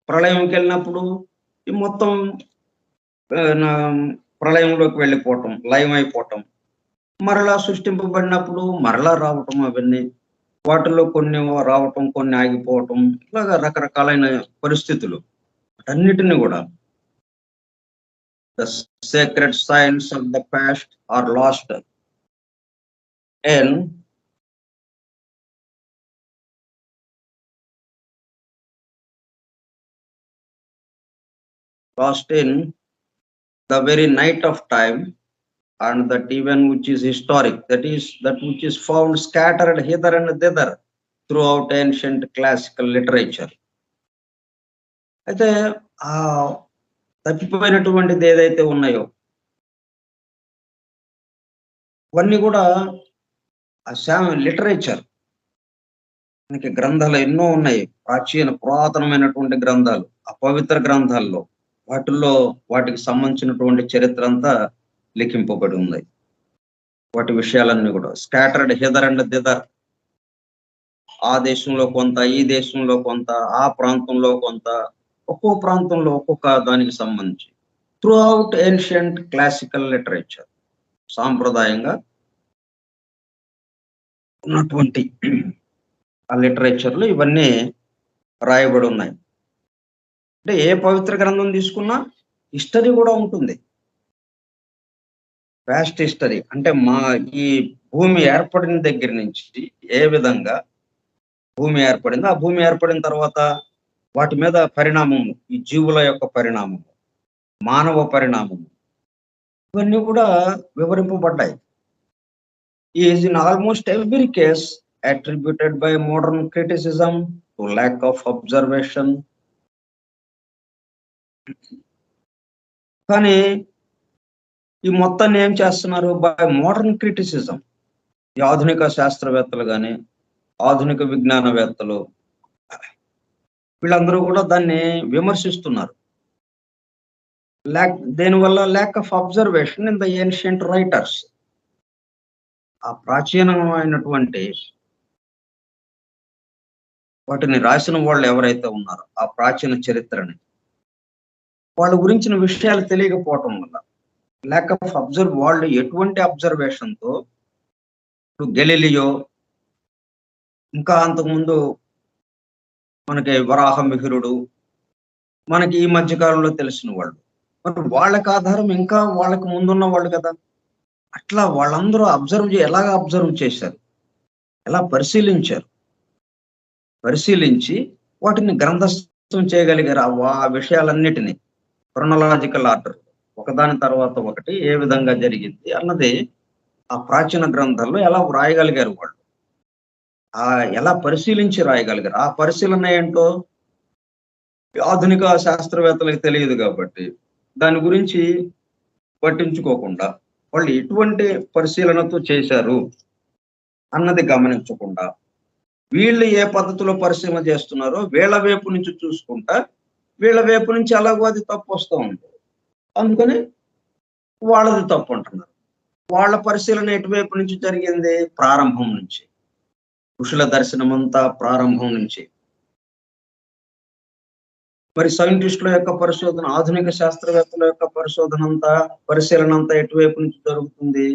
ప్రళయంకి వెళ్ళినప్పుడు ఈ మొత్తం ప్రళయంలోకి వెళ్ళిపోవటం, లయం అయిపోవటం, మరలా సృష్టింపబడినప్పుడు మరలా రావటం, అవన్నీ వాటిలో కొన్ని రావటం, కొన్ని ఆగిపోవటం, ఇలాగా రకరకాలైన పరిస్థితులు. అన్నిటిని కూడా the sacred science of the past are lost in the very night of time, and that even which is historic, that which is found scattered hither and thither throughout ancient classical literature. అయితే ఆ తప్పిపోయినటువంటిది ఏదైతే ఉన్నాయో అవన్నీ కూడా literature, మనకి గ్రంథాలు ఎన్నో ఉన్నాయి, పురాతనమైనటువంటి గ్రంథాలు, అపవిత్ర గ్రంథాల్లో వాటికి సంబంధించినటువంటి చరిత్ర అంతా లిఖింపబడి ఉంది. వాటి విషయాలన్నీ కూడా స్కాటర్డ్ హిదర్ అండ్ దిదర్, ఆ దేశంలో కొంత, ఈ దేశంలో కొంత, ఆ ప్రాంతంలో కొంత, ఒక్కో ప్రాంతంలో ఒక్కొక్క దానికి సంబంధించి through out ancient classical literature, సాంప్రదాయంగా ఉన్నటువంటి ఆ లిటరేచర్లు ఇవన్నీ రాయబడి ఉన్నాయి. అంటే ఏ పవిత్ర గ్రంథం తీసుకున్నా హిస్టరీ కూడా ఉంటుంది. పాస్ట్ హిస్టరీ అంటే ఈ భూమి ఏర్పడిన దగ్గర నుంచి ఏ విధంగా భూమి ఏర్పడింది, ఆ భూమి ఏర్పడిన తర్వాత వాటి మీద పరిణామము, ఈ జీవుల యొక్క పరిణామము, మానవ పరిణామము, ఇవన్నీ కూడా వివరింపబడ్డాయి. Is in almost every case attributed by modern criticism to lack of observation. కానీ ఈ మొత్తాన్ని ఏం చేస్తున్నారు? By modern criticism. ఈ ఆధునిక శాస్త్రవేత్తలు కానీ, ఆధునిక విజ్ఞానవేత్తలు, వీళ్ళందరూ కూడా దాన్ని విమర్శిస్తున్నారు. దేనివల్ల? Lack of observation in the ancient writers. ఆ ప్రాచీనమైనటువంటి వాటిని రాసిన వాళ్ళు ఎవరైతే ఉన్నారో, ఆ ప్రాచీన చరిత్రని, వాళ్ళ గురించిన విషయాలు తెలియకపోవటం వల్ల, ల్యాక్ ఆఫ్ వాళ్ళు ఎటువంటి అబ్జర్వేషన్తో, గెలీలియో, ఇంకా అంతకుముందు మనకి వరాహమిహిరుడు, మనకి ఈ మధ్య కాలంలో తెలిసిన వాళ్ళు, మరి వాళ్ళకి ఆధారం ఇంకా వాళ్ళకి ముందున్న వాళ్ళు కదా. అట్లా వాళ్ళందరూ ఎలాగ అబ్జర్వ్ చేశారు, ఎలా పరిశీలించి వాటిని గ్రంథస్థం చేయగలిగారు. ఆ విషయాలన్నిటినీ క్రొనలాజికల్ ఆర్డర్, ఒకదాని తర్వాత ఒకటి ఏ విధంగా జరిగింది అన్నది ఆ ప్రాచీన గ్రంథాల్లో ఎలా రాయగలిగారు వాళ్ళు, ఎలా పరిశీలించి రాయగలిగారు. ఆ పరిశీలన ఏంటో ఆధునిక శాస్త్రవేత్తలకు తెలియదు కాబట్టి దాని గురించి పట్టించుకోకుండా వాళ్ళు ఎటువంటి పరిశీలనతో చేశారు అన్నది గమనించకుండా, వీళ్ళు ఏ పద్ధతిలో పరిశీలన చేస్తున్నారో వీళ్ళ వైపు నుంచి చూసుకుంటా, వీళ్ళ వైపు నుంచి ఎలాగో అది తప్పు వస్తూ ఉంది, అందుకని వాళ్ళది తప్పు అంటున్నారు. వాళ్ళ పరిశీలన ఎటువైపు నుంచి జరిగింది? ప్రారంభం నుంచి, ఋషుల దర్శనం అంతా ప్రారంభం నుంచి. మరి సైంటిస్టుల యొక్క పరిశోధన, ఆధునిక శాస్త్రవేత్తల యొక్క పరిశీలన అంతా ఎటువైపు నుంచి జరుగుతుంది?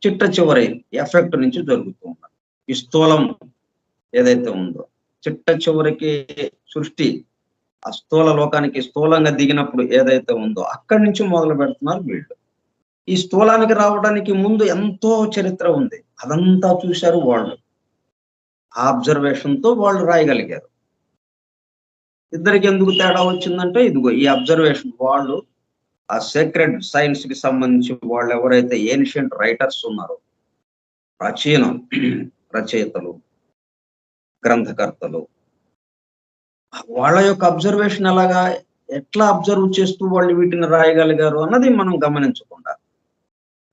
చిట్ట చివరి ఎఫెక్ట్ నుంచి జరుగుతుంది. ఈ స్థూలం ఏదైతే ఉందో, చిట్ట చివరికి సృష్టి ఆ స్థూల లోకానికి స్థూలంగా దిగినప్పుడు ఏదైతే ఉందో అక్కడి నుంచి మొదలు పెడుతున్నారు వీళ్ళు. ఈ స్థూలానికి రావడానికి ముందు ఎంతో చరిత్ర ఉంది, అదంతా చూశారు వాళ్ళు. ఆ అబ్జర్వేషన్ తో వాళ్ళు రాయగలిగారు. ఇద్దరికి ఎందుకు తేడా వచ్చిందంటే ఇదిగో ఈ అబ్జర్వేషన్. వాళ్ళు ఆ సేక్రెడ్ సైన్స్ కి సంబంధించి వాళ్ళు ఎవరైతే ఏన్షియంట్ రైటర్స్ ఉన్నారో, ప్రాచీన రచయితలు, గ్రంథకర్తలు, వాళ్ళ యొక్క అబ్జర్వేషన్ ఎట్లా అబ్జర్వ్ చేస్తూ వాళ్ళు వీటిని రాయగలిగారు అన్నది మనం గమనించకుండా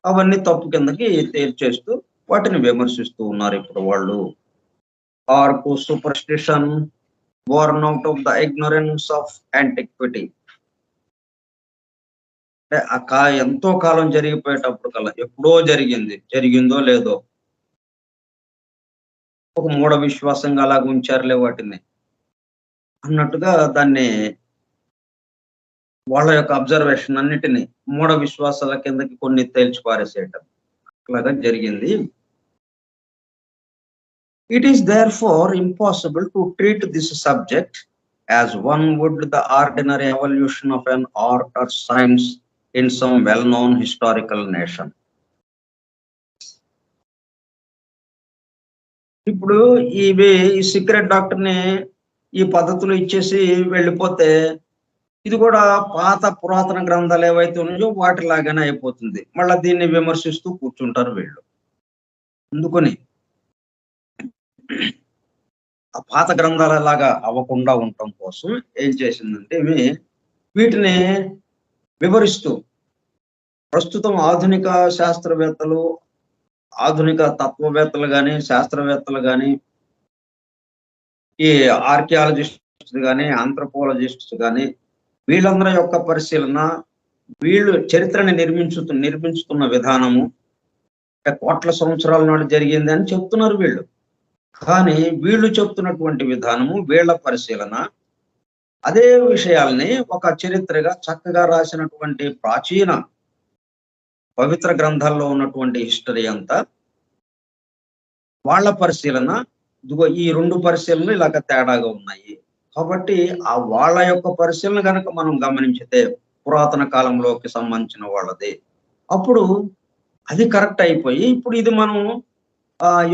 అవన్నీ తప్పు కిందకి తేల్చేస్తూ వాటిని విమర్శిస్తూ ఉన్నారు ఇప్పుడు వాళ్ళు. Arc superstition born out of the ignorance of antiquity. ఎంతో కాలం జరిగిపోయేటప్పుడు కల్లా ఎప్పుడో జరిగిందో లేదో ఒక మూఢ విశ్వాసంగా అలాగ ఉంచారులే వాటిని అన్నట్టుగా దాన్ని వాళ్ళ యొక్క అబ్జర్వేషన్ అన్నిటిని మూఢ విశ్వాసాల కిందకి కొన్ని తేల్చి పారేసేయటం అలాగా జరిగింది. It is therefore impossible to treat this subject as one would the ordinary evolution of an art or science in some well-known historical nation. ఇప్పుడు ఈ సీక్రెట్ డాక్టర్ ని ఈ పద్ధతులు ఇచ్చేసి వెళ్ళిపోతే ఇది కూడా పాత పురాతన గ్రంథాలు ఏవైతే ఉన్నాయో వాటిలాగానే అయిపోతుంది. మళ్ళీ దీన్ని విమర్శిస్తూ కూర్చుంటారు వీళ్ళు. అందుకని ఆ పాత గ్రంథాల లాగా అవ్వకుండా ఉండటం కోసం ఏం చేసిందంటే వీటిని వివరిస్తూ ప్రస్తుతం ఆధునిక శాస్త్రవేత్తలు, ఆధునిక తత్వవేత్తలు కానీ, శాస్త్రవేత్తలు కానీ, ఈ ఆర్కియాలజిస్ట్స్ కానీ, ఆంథ్రోపాలజిస్ట్స్ కానీ, వీళ్ళందరి యొక్క పరిశీలన, వీళ్ళు చరిత్రని నిర్మించుతున్న విధానము కోట్ల సంవత్సరాల నాడు జరిగింది అని చెప్తున్నారు వీళ్ళు. కానీ వీళ్ళు చెప్తున్నటువంటి విధానము, వీళ్ళ పరిశీలన అదే విషయాల్ని ఒక చరిత్రగా చక్కగా రాసినటువంటి ప్రాచీన పవిత్ర గ్రంథాల్లో ఉన్నటువంటి హిస్టరీ అంతా వాళ్ళ పరిశీలన ఇదిగో ఈ రెండు పరిశీలనలు ఇలాగ తేడాగా ఉన్నాయి. కాబట్టి ఆ వాళ్ళ యొక్క పరిశీలన కనుక మనం గమనించితే పురాతన కాలంలోకి సంబంధించిన వాళ్ళది, అప్పుడు అది కరెక్ట్ అయిపోయి ఇప్పుడు ఇది మనం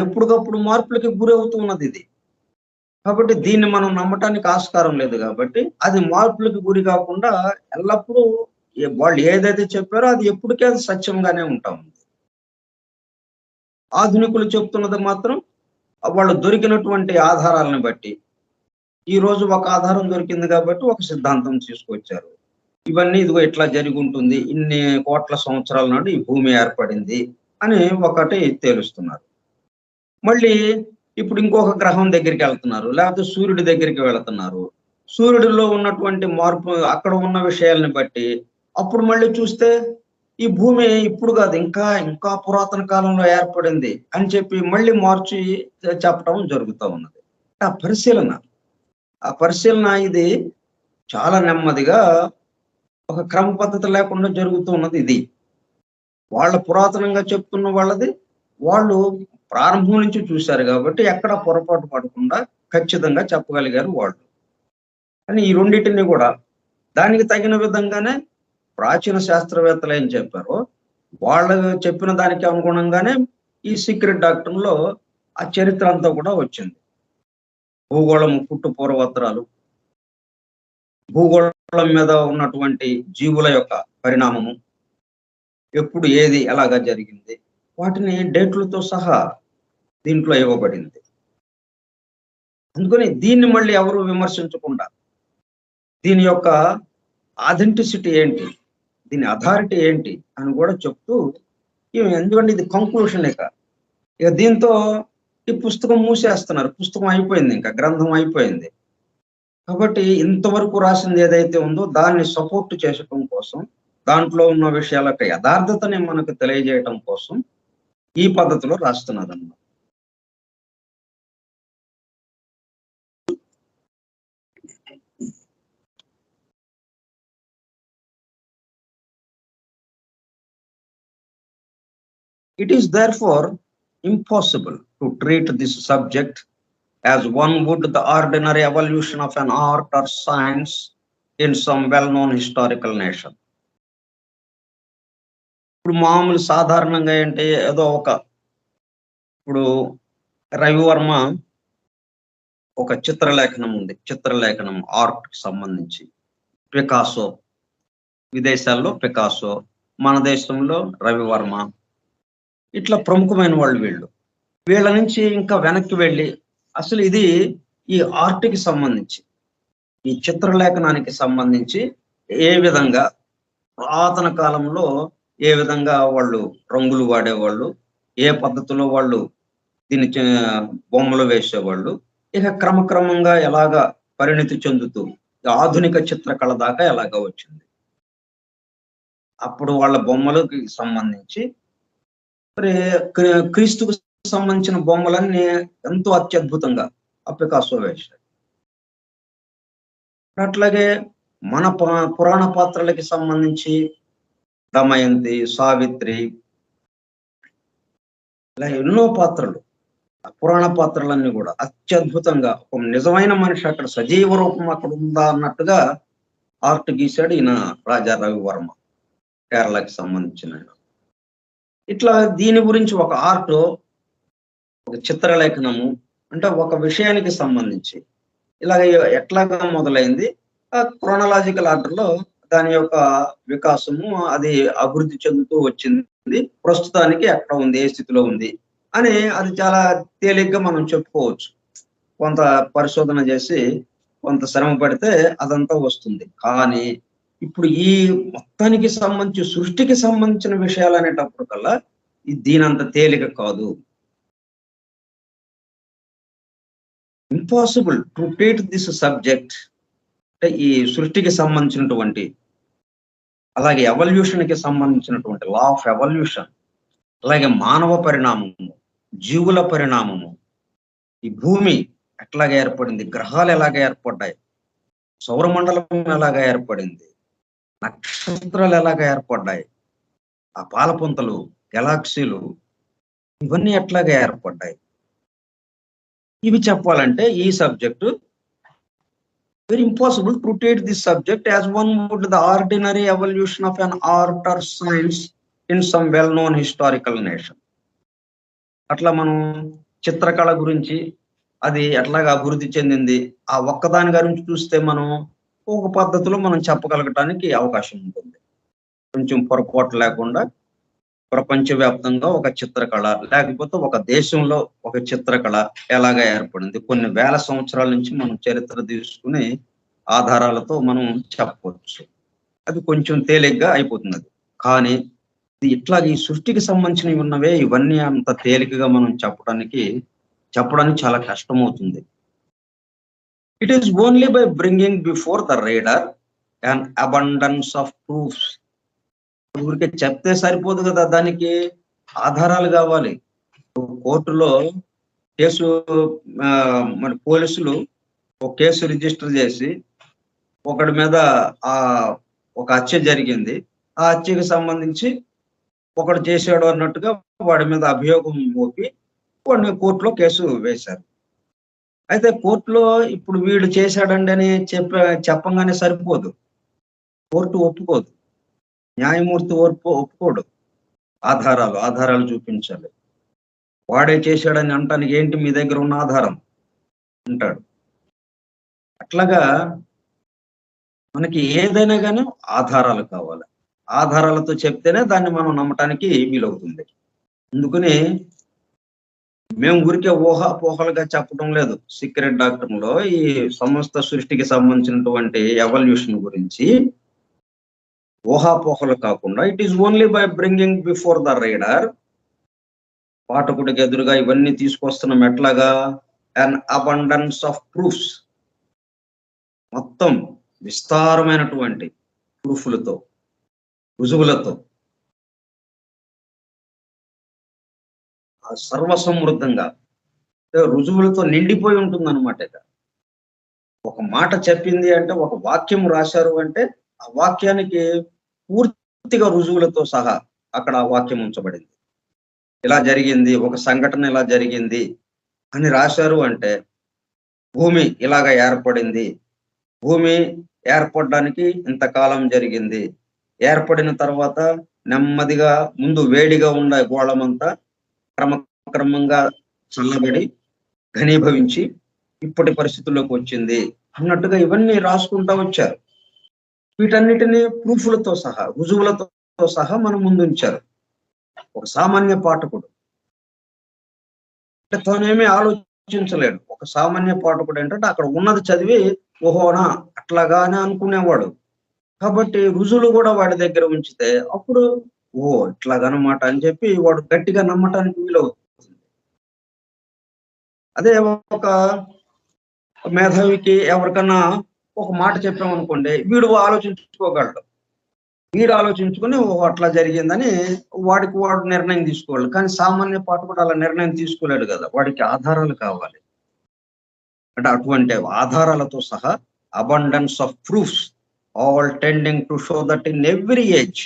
ఎప్పటికప్పుడు మార్పులకి గురి అవుతూ ఉన్నది ఇది. కాబట్టి దీన్ని మనం నమ్మటానికి ఆస్కారం లేదు. కాబట్టి అది మార్పులకు గురి కాకుండా ఎల్లప్పుడూ వాళ్ళు ఏదైతే చెప్పారో అది ఎప్పటికీ అది సత్యంగానే ఉంటా ఉంది. ఆధునికులు చెప్తున్నది మాత్రం వాళ్ళు దొరికినటువంటి ఆధారాలను బట్టి, ఈ రోజు ఒక ఆధారం దొరికింది కాబట్టి ఒక సిద్ధాంతం తీసుకొచ్చారు. ఇవన్నీ ఇదిగో ఇట్లా జరిగి ఉంటుంది, ఇన్ని కోట్ల సంవత్సరాల నాడు ఈ భూమి ఏర్పడింది అని ఒకటి తేలుస్తున్నారు. మళ్ళీ ఇప్పుడు ఇంకొక గ్రహం దగ్గరికి వెళ్తున్నారు, లేకపోతే సూర్యుడి దగ్గరికి వెళుతున్నారు. సూర్యుడిలో ఉన్నటువంటి మార్పు అక్కడ ఉన్న విషయాలను బట్టి అప్పుడు మళ్ళీ చూస్తే ఈ భూమి ఇప్పుడు కాదు ఇంకా పురాతన కాలంలో ఏర్పడింది అని చెప్పి మళ్ళీ మార్చి చెప్పడం జరుగుతూ ఉన్నది. ఆ పరిశీలన ఇది చాలా నెమ్మదిగా ఒక క్రమ పద్ధతి లేకుండా జరుగుతూ ఉన్నది. ఇది వాళ్ళ పురాతనంగా చెప్తున్న వాళ్ళది వాళ్ళు ప్రారంభం నుంచి చూశారు కాబట్టి ఎక్కడ పొరపాటు పడకుండా ఖచ్చితంగా చెప్పగలిగారు వాళ్ళు. కానీ ఈ రెండింటిని కూడా దానికి తగిన విధంగానే ప్రాచీన శాస్త్రవేత్తలు ఏం చెప్పారో వాళ్ళు చెప్పిన దానికి అనుగుణంగానే ఈ సీక్రెట్ డాక్టర్లో ఆ చరిత్ర అంతా కూడా వచ్చింది. భూగోళం పుట్టు పూర్వోత్తరాలు, భూగోళం మీద ఉన్నటువంటి జీవుల యొక్క పరిణామము, ఎప్పుడు ఏది ఎలాగా జరిగింది, వాటిని డేట్లతో సహా దీంట్లో ఇవ్వబడింది. అందుకని దీన్ని మళ్ళీ ఎవరు విమర్శించకుండా దీని యొక్క ఆథెంటిసిటీ ఏంటి, దీని అథారిటీ ఏంటి అని కూడా చెప్తూ, ఎందుకంటే ఇది కంక్లూషన్. ఇక దీంతో ఈ పుస్తకం మూసేస్తున్నారు. పుస్తకం అయిపోయింది, ఇంకా గ్రంథం అయిపోయింది. కాబట్టి ఇంతవరకు రాసింది ఏదైతే ఉందో దాన్ని సపోర్ట్ చేయడం కోసం, దాంట్లో ఉన్న విషయాల యొక్క యథార్థతని మనకు తెలియజేయటం కోసం ఈ పద్ధతిలో రాస్తున్నదన్నమాట. It is therefore impossible to treat this subject as one would the ordinary evolution of an art or science in some well-known historical nation. ఇప్పుడు మామూలు సాధారణంగా ఏంటి ఏదో ఇప్పుడు రవివర్మ ఒక చిత్రలేఖనం ఉంది, చిత్రలేఖనం ఆర్ట్ కి సంబంధించి. పికాసో, విదేశాల్లో పికాసో, మన దేశంలో రవివర్మ, ఇట్లా ప్రముఖమైన వాళ్ళు వీళ్ళ నుంచి ఇంకా వెనక్కి వెళ్ళి అసలు ఇది ఈ ఆర్ట్కి సంబంధించి, ఈ చిత్రలేఖనానికి సంబంధించి ఏ విధంగా పురాతన కాలంలో ఏ విధంగా వాళ్ళు రంగులు వాడేవాళ్ళు, ఏ పద్ధతిలో వాళ్ళు దీన్ని బొమ్మలు వేసేవాళ్ళు, ఇక క్రమక్రమంగా ఎలాగా పరిణితి చెందుతూ ఆధునిక చిత్రకళ దాకా ఎలాగా వచ్చింది. అప్పుడు వాళ్ళ బొమ్మలకి సంబంధించి మరి క్రీస్తుకు సంబంధించిన బొమ్మలన్నీ ఎంతో అత్యద్భుతంగా పికాసో వేశాడు. అట్లాగే మన పురాణ పాత్రలకి సంబంధించి దమయంతి, సావిత్రి, ఇలా ఎన్నో పాత్రలు, పురాణ పాత్రలన్నీ కూడా అత్యద్భుతంగా ఒక నిజమైన మనిషి అక్కడ సజీవ రూపం అక్కడ ఉందా అన్నట్టుగా ఆర్ట్ గీశాడు ఈయన రాజా రవివర్మ, కేరళకి సంబంధించిన. ఇట్లా దీని గురించి ఒక ఆర్ట్, ఒక చిత్రలేఖనము అంటే ఒక విషయానికి సంబంధించి ఇలాగ ఎట్లాగా మొదలైంది, క్రోనలాజికల్ ఆర్డర్లో దాని యొక్క వికాసము అది అభివృద్ధి చెందుతూ వచ్చింది, ప్రస్తుతానికి ఎక్కడ ఉంది, ఏ స్థితిలో ఉంది అని అది చాలా తేలిగ్గా మనం చెప్పుకోవచ్చు. కొంత పరిశోధన చేసి కొంత శ్రమ పడితే అదంతా వస్తుంది. కానీ ఇప్పుడు ఈ మొత్తానికి సంబంధించి సృష్టికి సంబంధించిన విషయాలు అనేటప్పుడు కల్లా దీనంత తేలిక కాదు. Impossible to treat this subject అంటే ఈ సృష్టికి సంబంధించినటువంటి, అలాగే ఎవల్యూషన్కి సంబంధించినటువంటి లా ఆఫ్ ఎవల్యూషన్, అలాగే మానవ పరిణామము, జీవుల పరిణామము, ఈ భూమి ఎట్లాగా ఏర్పడింది, గ్రహాలు ఎలాగ ఏర్పడ్డాయి, సౌరమండలం ఎలాగ ఏర్పడింది, నక్షత్రాలు ఎలాగ ఏర్పడ్డాయి, ఆ పాలపుంతలు, గెలాక్సీలు ఇవన్నీ ఎట్లాగా ఏర్పడ్డాయి, ఇవి చెప్పాలంటే ఈ subject very impossible to treat this subject as one would the ordinary evolution of an art or science in some well-known historical nation. అట్లా మనం చిత్రకళ గురించి అది ఎట్లాగా అభివృద్ధి చెందింది ఆ ఒక్కదాని గురించి చూస్తే మనం ఒక పద్ధతిలో మనం చెప్పగలగటానికి అవకాశం ఉంటుంది. కొంచెం పొరపాటు లేకుండా ప్రపంచవ్యాప్తంగా ఒక చిత్రకళ, లేకపోతే ఒక దేశంలో ఒక చిత్రకళ ఎలాగా ఏర్పడింది, కొన్ని వేల సంవత్సరాల నుంచి మనం చరిత్ర తీసుకుని ఆధారాలతో మనం చెప్పవచ్చు. అది కొంచెం తేలిగ్గా అయిపోతుంది. కానీ ఇట్లా ఈ సృష్టికి సంబంధించినవి ఉన్నవే ఇవన్నీ అంత తేలికగా మనం చెప్పడానికి చాలా కష్టమవుతుంది. It is only by bringing before the reader an abundance of proofs. ఊరికే చెప్తే సరిపోదు కదా, దానికి ఆధారాలు కావాలి. కోర్టులో కేసు మరి పోలీసులు ఒక కేసు రిజిస్టర్ చేసి ఒకడి మీద ఒక హత్య జరిగింది, ఆ హత్యకి సంబంధించి ఒకడు చేశాడు అన్నట్టుగా వాడి మీద అభియోగం మోపి వాడిని కోర్టులో కేసు వేశారు. అయితే కోర్టులో ఇప్పుడు వీడు చేశాడండి అని చెప్పంగానే సరిపోదు, కోర్టు ఒప్పుకోదు, న్యాయమూర్తి ఒప్పుకోడు. ఆధారాలు చూపించాలి. వాడే చేశాడని అంటానికి ఏంటి మీ దగ్గర ఉన్న ఆధారం అంటాడు. అట్లాగా మనకి ఏదైనా కానీ ఆధారాలు కావాలి. ఆధారాలతో చెప్తేనే దాన్ని మనం నమ్మటానికి వీలవుతుంది. అందుకని మేము ఊరికే ఊహాపోహలుగా చెప్పడం లేదు. సీక్రెట్ డాక్టర్లో ఈ సమస్త సృష్టికి సంబంధించినటువంటి ఎవల్యూషన్ గురించి ఊహాపోహలు కాకుండా it is only by bringing before the reader, పాఠకుడికి ఎదురుగా ఇవన్నీ తీసుకొస్తున్నాం. ఎట్లాగా అన్ అబండెన్స్ ఆఫ్ ప్రూఫ్స్, మొత్తం విస్తారమైనటువంటి ప్రూఫ్లతో, రుజువులతో, సర్వసమృద్ధంగా రుజువులతో నిండిపోయి ఉంటుంది అనమాట. ఒక మాట చెప్పింది అంటే, ఒక వాక్యం రాశారు అంటే ఆ వాక్యానికి పూర్తిగా రుజువులతో సహా అక్కడ ఆ వాక్యం ఉంచబడింది. ఇలా జరిగింది, ఒక సంఘటన ఇలా జరిగింది అని రాశారు అంటే భూమి ఇలాగ ఏర్పడింది, భూమి ఏర్పడడానికి ఇంతకాలం జరిగింది, ఏర్పడిన తర్వాత నెమ్మదిగా ముందు వేడిగా ఉండే గోళమంతా క్రమక్రమంగా చల్లబడి ఘనీభవించి ఇప్పటి పరిస్థితుల్లోకి వచ్చింది అన్నట్టుగా ఇవన్నీ రాసుకుంటా వచ్చారు. వీటన్నిటిని ప్రూఫ్లతో సహా, రుజువులతో సహా మన ముందు ఉంచారు. ఒక సామాన్య పాఠకుడు అంటే తానేమీ ఆలోచించలేడు. ఒక సామాన్య పాఠకుడు ఏంటంటే అక్కడ ఉన్నది చదివి ఓహోనా అట్లాగానే అనుకునేవాడు. కాబట్టి రుజువులు కూడా వాడి దగ్గర ఉంచితే అప్పుడు ఓ ఇట్లాగనమాట అని చెప్పి వాడు గట్టిగా నమ్మటానికి వీలవుతుంది. అదే ఒక మేధావికి ఎవరికన్నా ఒక మాట చెప్పామనుకోండి, వీడు ఆలోచించుకోగలడు. వీడు ఆలోచించుకుని ఓ అట్లా జరిగిందని వాడికి వాడు నిర్ణయం తీసుకోవాలి. కానీ సామాన్య పాఠకుడు అలా నిర్ణయం తీసుకోలేడు కదా, వాడికి ఆధారాలు కావాలి. అంటే అటువంటి ఆధారాలతో సహా abundance of proofs all tending to show that in every age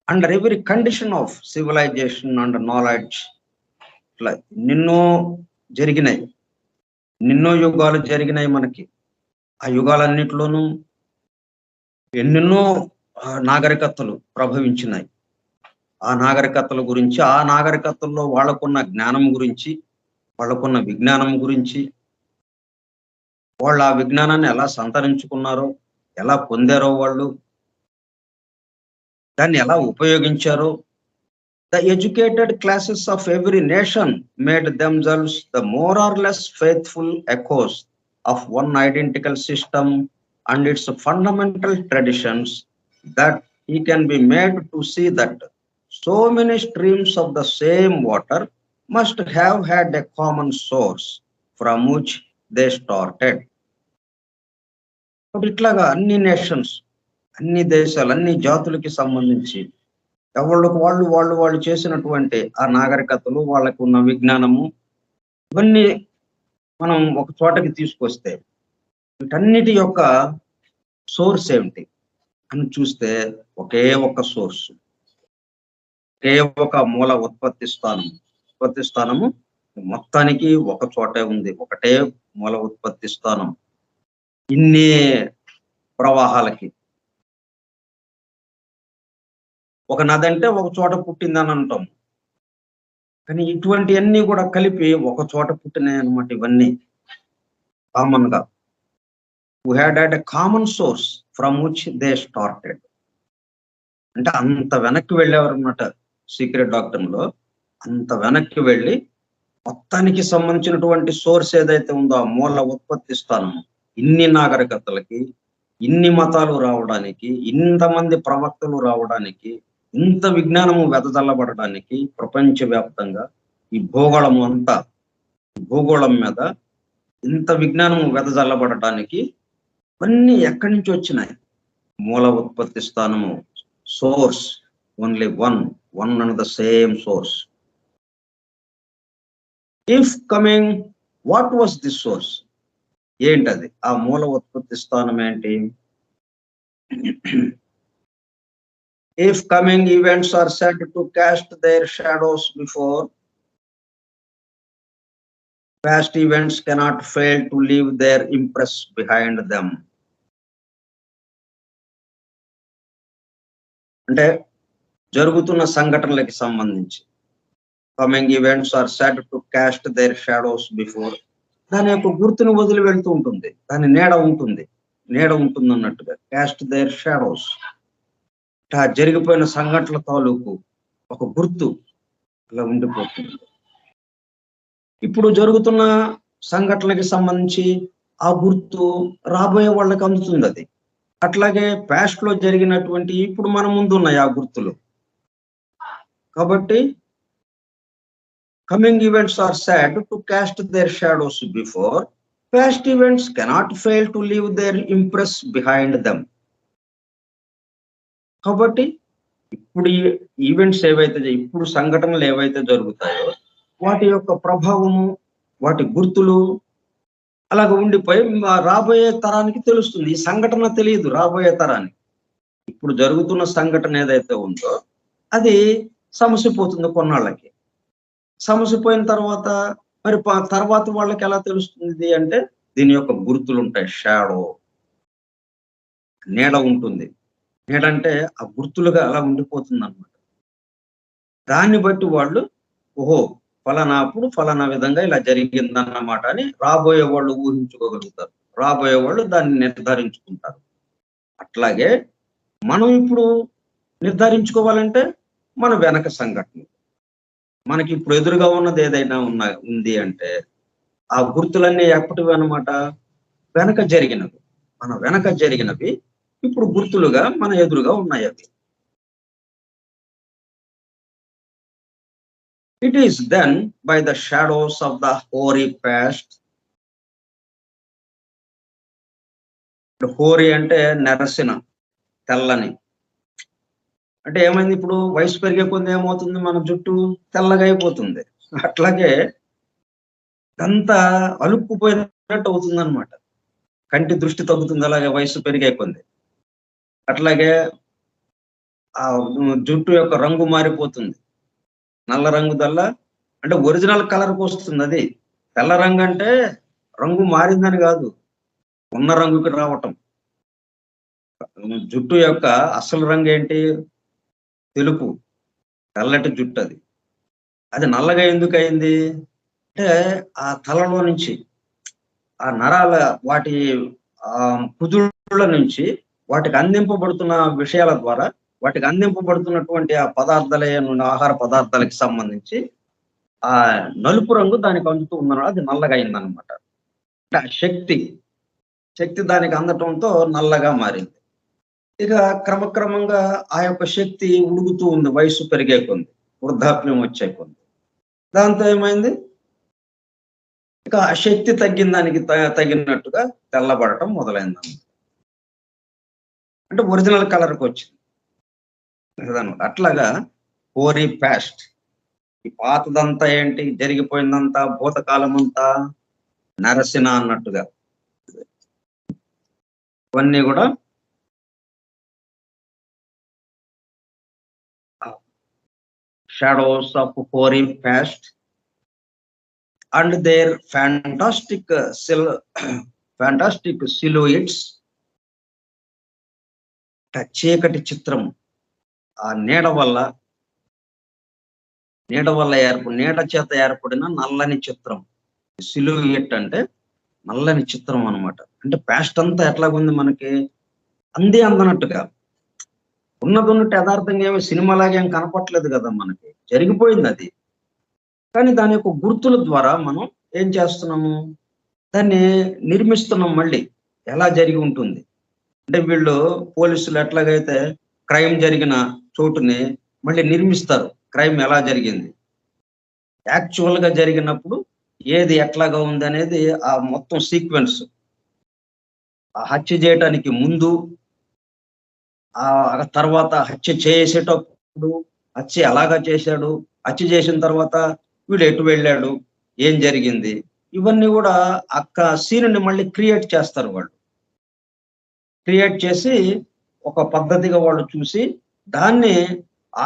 under every condition of civilisation and knowledge ఇట్లా నిన్నో జరిగినాయి, నిన్నో యుగాలు జరిగినాయి మనకి. ఆ యుగాలన్నిటిలోనూ ఎన్నెన్నో నాగరికతలు ప్రభవించినాయి. ఆ నాగరికతల గురించి, ఆ నాగరికతల్లో వాళ్ళకున్న జ్ఞానం గురించి, వాళ్ళకున్న విజ్ఞానం గురించి, వాళ్ళు ఆ విజ్ఞానాన్ని ఎలా సంతరించుకున్నారో, ఎలా పొందారో, వాళ్ళు దాన్ని ఎలా ఉపయోగించారో. The educated classes of every nation made themselves the more or less faithful echoes of one identical system and its fundamental traditions, that he can be made to see that so many streams of the same water must have had a common source from which they started. ఇట్లాగా అన్ని nations, అన్ని దేశాలు, అన్ని జాతులకి సంబంధించి ఎవళ్ళకు వాళ్ళు చేసినటువంటి ఆ నాగరికతలు, వాళ్ళకు ఉన్న విజ్ఞానము, ఇవన్నీ మనం ఒక చోటకి తీసుకొస్తే వీటన్నిటి యొక్క సోర్స్ ఏమిటి అని చూస్తే ఒకే ఒక సోర్స్, ఒకే ఒక మూల ఉత్పత్తి స్థానము మొత్తానికి ఒక చోటే ఉంది. ఒకటే మూల ఉత్పత్తి స్థానం ఇన్ని ప్రవాహాలకి. ఒక నది అంటే ఒక చోట పుట్టిందని అంటాం, కానీ ఇటువంటివన్నీ కూడా కలిపి ఒక చోట పుట్టినాయి అన్నమాట. ఇవన్నీ కామన్ గా who had a common source from which they started. అంటే అంత వెనక్కి వెళ్ళేవారన్నమాట సీక్రెట్ డాక్టరీన్ లో. అంత వెనక్కి వెళ్ళి మొత్తానికి సంబంధించినటువంటి సోర్స్ ఏదైతే ఉందో ఆ మూల ఉత్పత్తి స్థానం ఇన్ని నాగరికతలకి, ఇన్ని మతాలు రావడానికి, ఇంతమంది ప్రవక్తలు రావడానికి, ఇంత విజ్ఞానము వెదజల్లబడడానికి ప్రపంచవ్యాప్తంగా ఈ భూగోళం మీద ఇంత విజ్ఞానము వెదజల్లబడటానికి ఇవన్నీ ఎక్కడి నుంచి వచ్చినాయి? మూల ఉత్పత్తి స్థానము, source, only one and the same source. If coming, what was this source? ఏంటది? ఆ మూల ఉత్పత్తి స్థానం ఏంటి? If coming events are said to cast their shadows before, past events cannot fail to leave their impress behind them. అంటే జరుగుతున్న సంఘటనలకి సంబంధించి coming events are said to cast their shadows before, దాని యొక్క గుర్తును వదిలి వెళ్తూ ఉంటుంది, దాని నీడ ఉంటుంది అన్నట్టుగా. కాస్ట్ దేర్ షాడోస్, జరిగిపోయిన సంఘటనల తాలూకు ఒక గుర్తు అలా ఉండిపోతుంది. ఇప్పుడు జరుగుతున్న సంఘటనలకి సంబంధించి ఆ గుర్తు రాబోయే వాళ్ళకి అందుతుంది. అది అట్లాగే పాస్ట్ లో జరిగినటువంటి ఇప్పుడు మన ముందు ఉన్నాయి ఆ గుర్తులు. కాబట్టి coming events are said to cast their shadows before, past events cannot fail to leave their impress behind them. కాబట్టి ఇప్పుడు ఈవెంట్స్ ఏవైతే, ఇప్పుడు సంఘటనలు ఏవైతే జరుగుతాయో వాటి యొక్క ప్రభావము, వాటి గుర్తులు అలాగ ఉండిపోయి రాబోయే తరానికి తెలుస్తుంది. ఈ సంఘటన తెలియదు రాబోయే తరానికి. ఇప్పుడు జరుగుతున్న సంఘటన ఏదైతే ఉందో అది సమసిపోతుంది కొన్నాళ్ళకి. సమస్య పోయిన తర్వాత మరి తర్వాత వాళ్ళకి ఎలా తెలుస్తుంది అంటే దీని యొక్క గుర్తులు ఉంటాయి. షాడో, నీడ ఉంటుంది. నీడ అంటే ఆ గుర్తులుగా అలా ఉండిపోతుంది అనమాట. దాన్ని బట్టి వాళ్ళు ఓహో ఫలానా అప్పుడు ఫలానా విధంగా ఇలా జరిగిందన్నమాట అని రాబోయే వాళ్ళు ఊహించుకోగలుగుతారు. రాబోయే వాళ్ళు దాన్ని నిర్ధారించుకుంటారు. అట్లాగే మనం ఇప్పుడు నిర్ధారించుకోవాలంటే మన వెనక సంఘటన, మనకి ఇప్పుడు ఎదురుగా ఉన్నది ఏదైనా ఉంది అంటే ఆ గుర్తులన్నీ ఎప్పటివి అనమాట, వెనక జరిగినవి. మన వెనక జరిగినవి ఇప్పుడు గుర్తులుగా మన ఎదురుగా ఉన్నాయి అవి. It is then by the shadows of the hoary past. Hoary అంటే నెరసిన, తెల్లని. అంటే ఏమైంది, ఇప్పుడు వయసు పెరిగే కొద్ది ఏమవుతుంది, మన జుట్టు తెల్లగా అయిపోతుంది. అట్లాగే అంతా అలుక్కుపోయినట్టు అవుతుంది అనమాట. కంటి దృష్టి తగ్గుతుంది అలాగే వయసు పెరిగే కొద్ది. అట్లాగే ఆ జుట్టు యొక్క రంగు మారిపోతుంది. నల్ల రంగు దల్ల అంటే ఒరిజినల్ కలర్కి వస్తుంది. అది తెల్ల రంగు అంటే రంగు మారిందని కాదు, ఉన్న రంగుకి రావటం. జుట్టు యొక్క అసలు రంగు ఏంటి, తెలుపు, తెల్లటి జుట్టు. అది అది నల్లగా ఎందుకు అయింది అంటే ఆ తలలో నుంచి ఆ నరాల వాటి కుదుళ్ళ నుంచి వాటికి అందింపబడుతున్న విషయాల ద్వారా వాటికి అందింపబడుతున్నటువంటి ఆ పదార్థాల ఆహార పదార్థాలకు సంబంధించి ఆ నలుపు రంగు దానికి అందుతూ ఉందన్నమాట. అది నల్లగా అయిందనమాట. అంటే ఆ శక్తి దానికి అందటంతో నల్లగా మారింది. ఇక క్రమక్రమంగా ఆ యొక్క శక్తి ఉడుగుతూ ఉంది వయసు పెరిగే కొంది, వృద్ధాప్యం వచ్చే కొంది. దాంతో ఏమైంది, ఇక ఆ శక్తి తగ్గిన దానికి తగినట్టుగా తెల్లబడటం మొదలైంది. అంటే ఒరిజినల్ కలర్కి వచ్చింది. అట్లాగా హోరీ పాస్ట్, ఈ పాతదంతా ఏంటి, జరిగిపోయిందంతా భూతకాలం అంతా నరసిన అన్నట్టుగా ఇవన్నీ కూడా shadows of hoary past and their fantastic silhouettes. చీకటి చిత్రం, ఆ నీడ చేత ఏర్పడిన నల్లని చిత్రం. సిలూయిట్ అంటే నల్లని చిత్రం అనమాట. అంటే పాస్ట్ అంతా ఎట్లాగుంది, మనకి అంది అందనట్టుగా ఉన్నట్టు యథార్థంగా ఏమో సినిమాలాగా ఏం కనపట్లేదు కదా, మనకి జరిగిపోయింది అది. కానీ దాని యొక్క గుర్తుల ద్వారా మనం ఏం చేస్తున్నాము, దాన్ని నిర్మిస్తున్నాం. మళ్ళీ ఎలా జరిగి ఉంటుంది అంటే వీళ్ళు పోలీసులు ఎట్లాగైతే క్రైమ్ జరిగిన చోటుని మళ్ళీ నిర్మిస్తారు, క్రైమ్ ఎలా జరిగింది, యాక్చువల్ గా జరిగినప్పుడు ఏది ఎట్లాగా ఉంది అనేది ఆ మొత్తం సీక్వెన్స్, ఆ హత్య చేయటానికి ముందు, ఆ తర్వాత హత్య చేసేటప్పుడు, హత్య ఎలాగా చేశాడు, హత్య చేసిన తర్వాత వీడు ఎటు వెళ్ళాడు, ఏం జరిగింది, ఇవన్నీ కూడా సీన్ మళ్ళీ క్రియేట్ చేస్తారు. వాళ్ళు క్రియేట్ చేసి ఒక పద్ధతిగా వాళ్ళు చూసి దాన్ని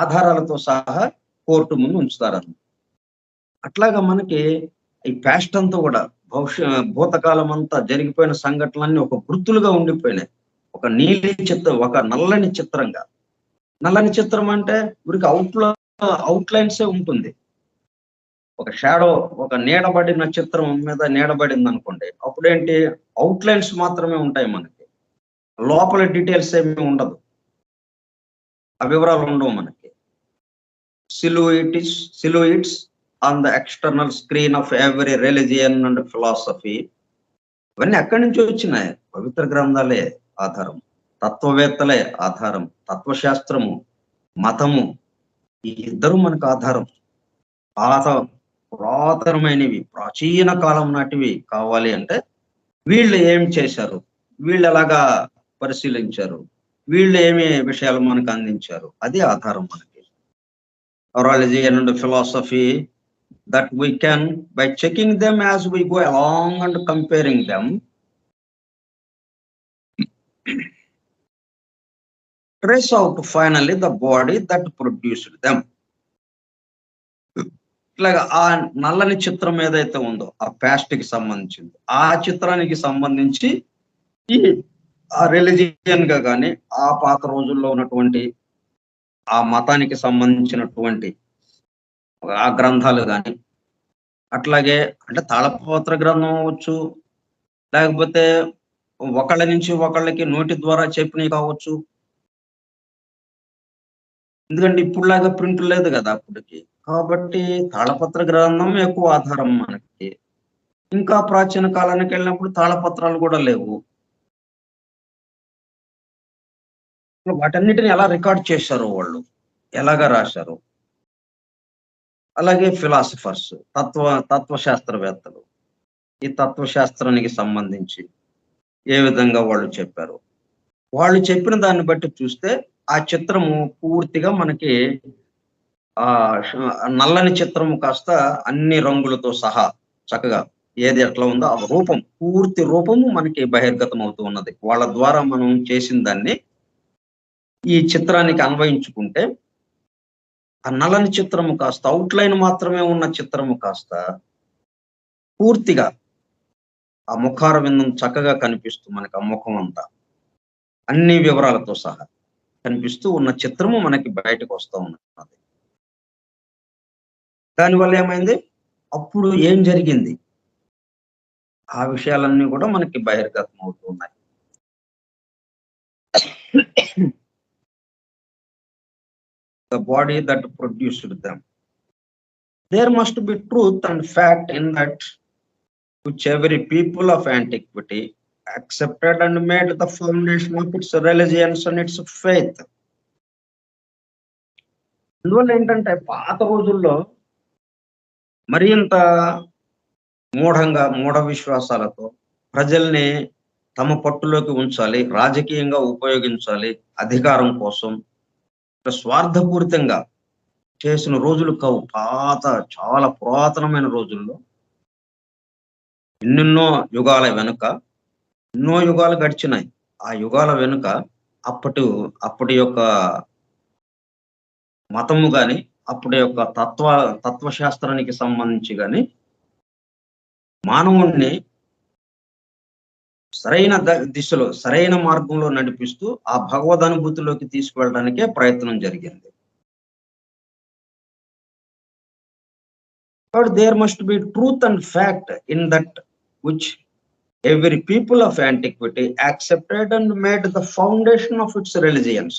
ఆధారాలతో సహా కోర్టు ముందు ఉంచుతారు. అట్లాగా మనకి ఈ పాస్ట్ అంతా కూడా భూతకాలం అంతా జరిగిపోయిన సంఘటనలన్నీ ఒక గుర్తులుగా ఉండిపోయినాయి. ఒక ఒక నల్లని చిత్రంగా. నల్లని చిత్రం అంటే వీరికి అవుట్లైన్సే ఉంటుంది. ఒక షాడో, ఒక నీడబడిన చిత్రం మీద నీడబడింది అనుకోండి, అప్పుడేంటి అవుట్లైన్స్ మాత్రమే ఉంటాయి మనకి, లోపల డీటెయిల్స్ ఏమీ ఉండదు, ఆ వివరాలు ఉండవు మనకి. Silhouettes on the external screen of every religion and philosophy. ఇవన్నీ ఎక్కడి నుంచి వచ్చినాయి, పవిత్ర గ్రంథాలే ఆధారం, తత్వవేత్తలే ఆధారం, తత్వశాస్త్రము, మతము, ఈ ఇద్దరు మనకు ఆధారం. పురాతనమైనవి, ప్రాచీన కాలం నాటివి కావాలి అంటే వీళ్ళు ఏం చేశారు, వీళ్ళు ఎలాగా పరిశీలించారు, వీళ్ళు ఏమి విషయాలు మనకు అందించారు, అది ఆధారం మనకి. Religion and philosophy that we can, by checking them as we go along and comparing them, trace out finally the body that produced them. ఇట్లాగా ఆ నల్లని చిత్రం ఏదైతే ఉందో ఆ ప్యాస్ట్ కి సంబంధించింది, ఆ చిత్రానికి సంబంధించి ఈ ఆ రిలీజియన్ గా కానీ ఆ పాత రోజుల్లో ఉన్నటువంటి ఆ మతానికి సంబంధించినటువంటి ఆ గ్రంథాలు కానీ, అట్లాగే అంటే తాళపత్ర గ్రంథం అవ్వచ్చు, లేకపోతే ఒకళ్ళ నుంచి ఒకళ్ళకి నోటి ద్వారా చెప్పినవి కావచ్చు. ఎందుకంటే ఇప్పుడులాగా ప్రింట్ లేదు కదా అప్పటికి. కాబట్టి తాళపత్ర గ్రంథం ఎక్కువ ఆధారం మనకి. ఇంకా ప్రాచీన కాలానికి వెళ్ళినప్పుడు తాళపత్రాలు కూడా లేవు. వాటన్నిటిని ఎలా రికార్డ్ చేశారు వాళ్ళు, ఎలాగా రాశారు. అలాగే ఫిలాసఫర్స్, తత్వశాస్త్రవేత్తలు ఈ తత్వశాస్త్రానికి సంబంధించి ఏ విధంగా వాళ్ళు చెప్పారు. వాళ్ళు చెప్పిన దాన్ని బట్టి చూస్తే ఆ చిత్రము పూర్తిగా మనకి ఆ నల్లని చిత్రము కాస్త అన్ని రంగులతో సహా చక్కగా ఏది ఎట్లా ఉందో ఆ రూపం, పూర్తి రూపము మనకి బహిర్గతం అవుతూ ఉన్నది. వాళ్ళ ద్వారా మనం చేసిన దాన్ని ఈ చిత్రానికి అన్వయించుకుంటే ఆ నల్లని చిత్రము కాస్త అవుట్లైన్ మాత్రమే ఉన్న చిత్రము కాస్త పూర్తిగా ఆ ముఖార విందం చక్కగా కనిపిస్తూ మనకి ఆ ముఖం అంతా అన్ని వివరాలతో సహా కనిపిస్తూ ఉన్న చిత్రము మనకి బయటకు వస్తూ ఉన్నది. దానివల్ల ఏమైంది, అప్పుడు ఏం జరిగింది ఆ విషయాలన్నీ కూడా మనకి బహిర్గతం అవుతూ ఉన్నాయి. The body that produced them. There must be truth and fact in that which every people of antiquity accepted and made the foundation of its religions and its faith. అందువల్ల ఏంటంటే పాత రోజుల్లో మరి ఇంత మూఢ విశ్వాసాలతో ప్రజల్ని తమ పట్టులోకి ఉంచాలి, రాజకీయంగా ఉపయోగించాలి, అధికారం కోసం స్వార్థపూరితంగా చేసిన రోజులు కావు. చాలా పురాతనమైన రోజుల్లో ఎన్నెన్నో యుగాల వెనుక ఎన్నో యుగాలు గడిచినాయి. ఆ యుగాల వెనుక అప్పటి యొక్క మతము గాని, అప్పటి యొక్క తత్వశాస్త్రానికి సంబంధించి గాని మానవుణ్ణి సరైన దిశలో, సరైన మార్గంలో నడిపిస్తూ ఆ భగవద్ అనుభూతిలోకి తీసుకువెళ్ళడానికే ప్రయత్నం జరిగింది. But there must be truth and fact in that which every people of antiquity accepted and made the foundation of its religions.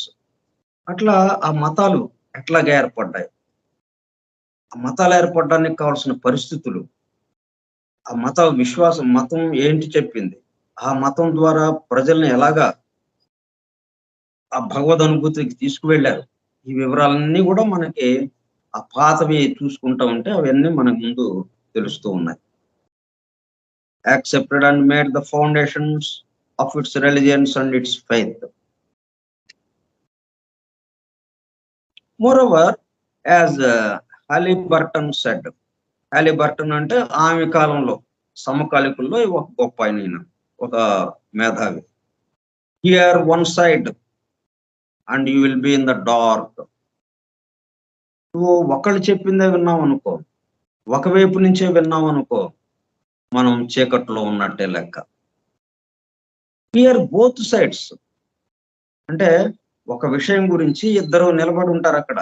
అట్లా ఆ మతాలు ఎట్లాగా ఏర్పడ్డాయి, ఆ మతాలు ఏర్పడడానికి కావాల్సిన పరిస్థితులు, ఆ మతం ఏంటి చెప్పింది, ఆ మతం ద్వారా ప్రజల్ని ఎలాగా ఆ భగవద్ అనుభూతికి తీసుకువెళ్ళారు, ఈ వివరాలన్నీ కూడా మనకి ఆ పాతవి చూసుకుంటా ఉంటే అవన్నీ మనకు ముందు తెలుస్తూ ఉన్నాయి. Accepted and made the foundations of its religions and its faith. Moreover, as Halliburton said, Halliburton అంటే ఆమె కాలంలో సమకాలికుల్లో ఒక గొప్ప ఆయన, ఒక మేధావి. Here one side and you will be in the dark. నువ్వు ఒకళ్ళు చెప్పిందే విన్నావు అనుకో, ఒకవైపు నుంచే విన్నావు అనుకో, మనం చీకట్లో ఉన్నట్టే లెక్క. హియర్ బోత్ సైడ్స్ అంటే ఒక విషయం గురించి ఇద్దరు నిలబడి ఉంటారు అక్కడ.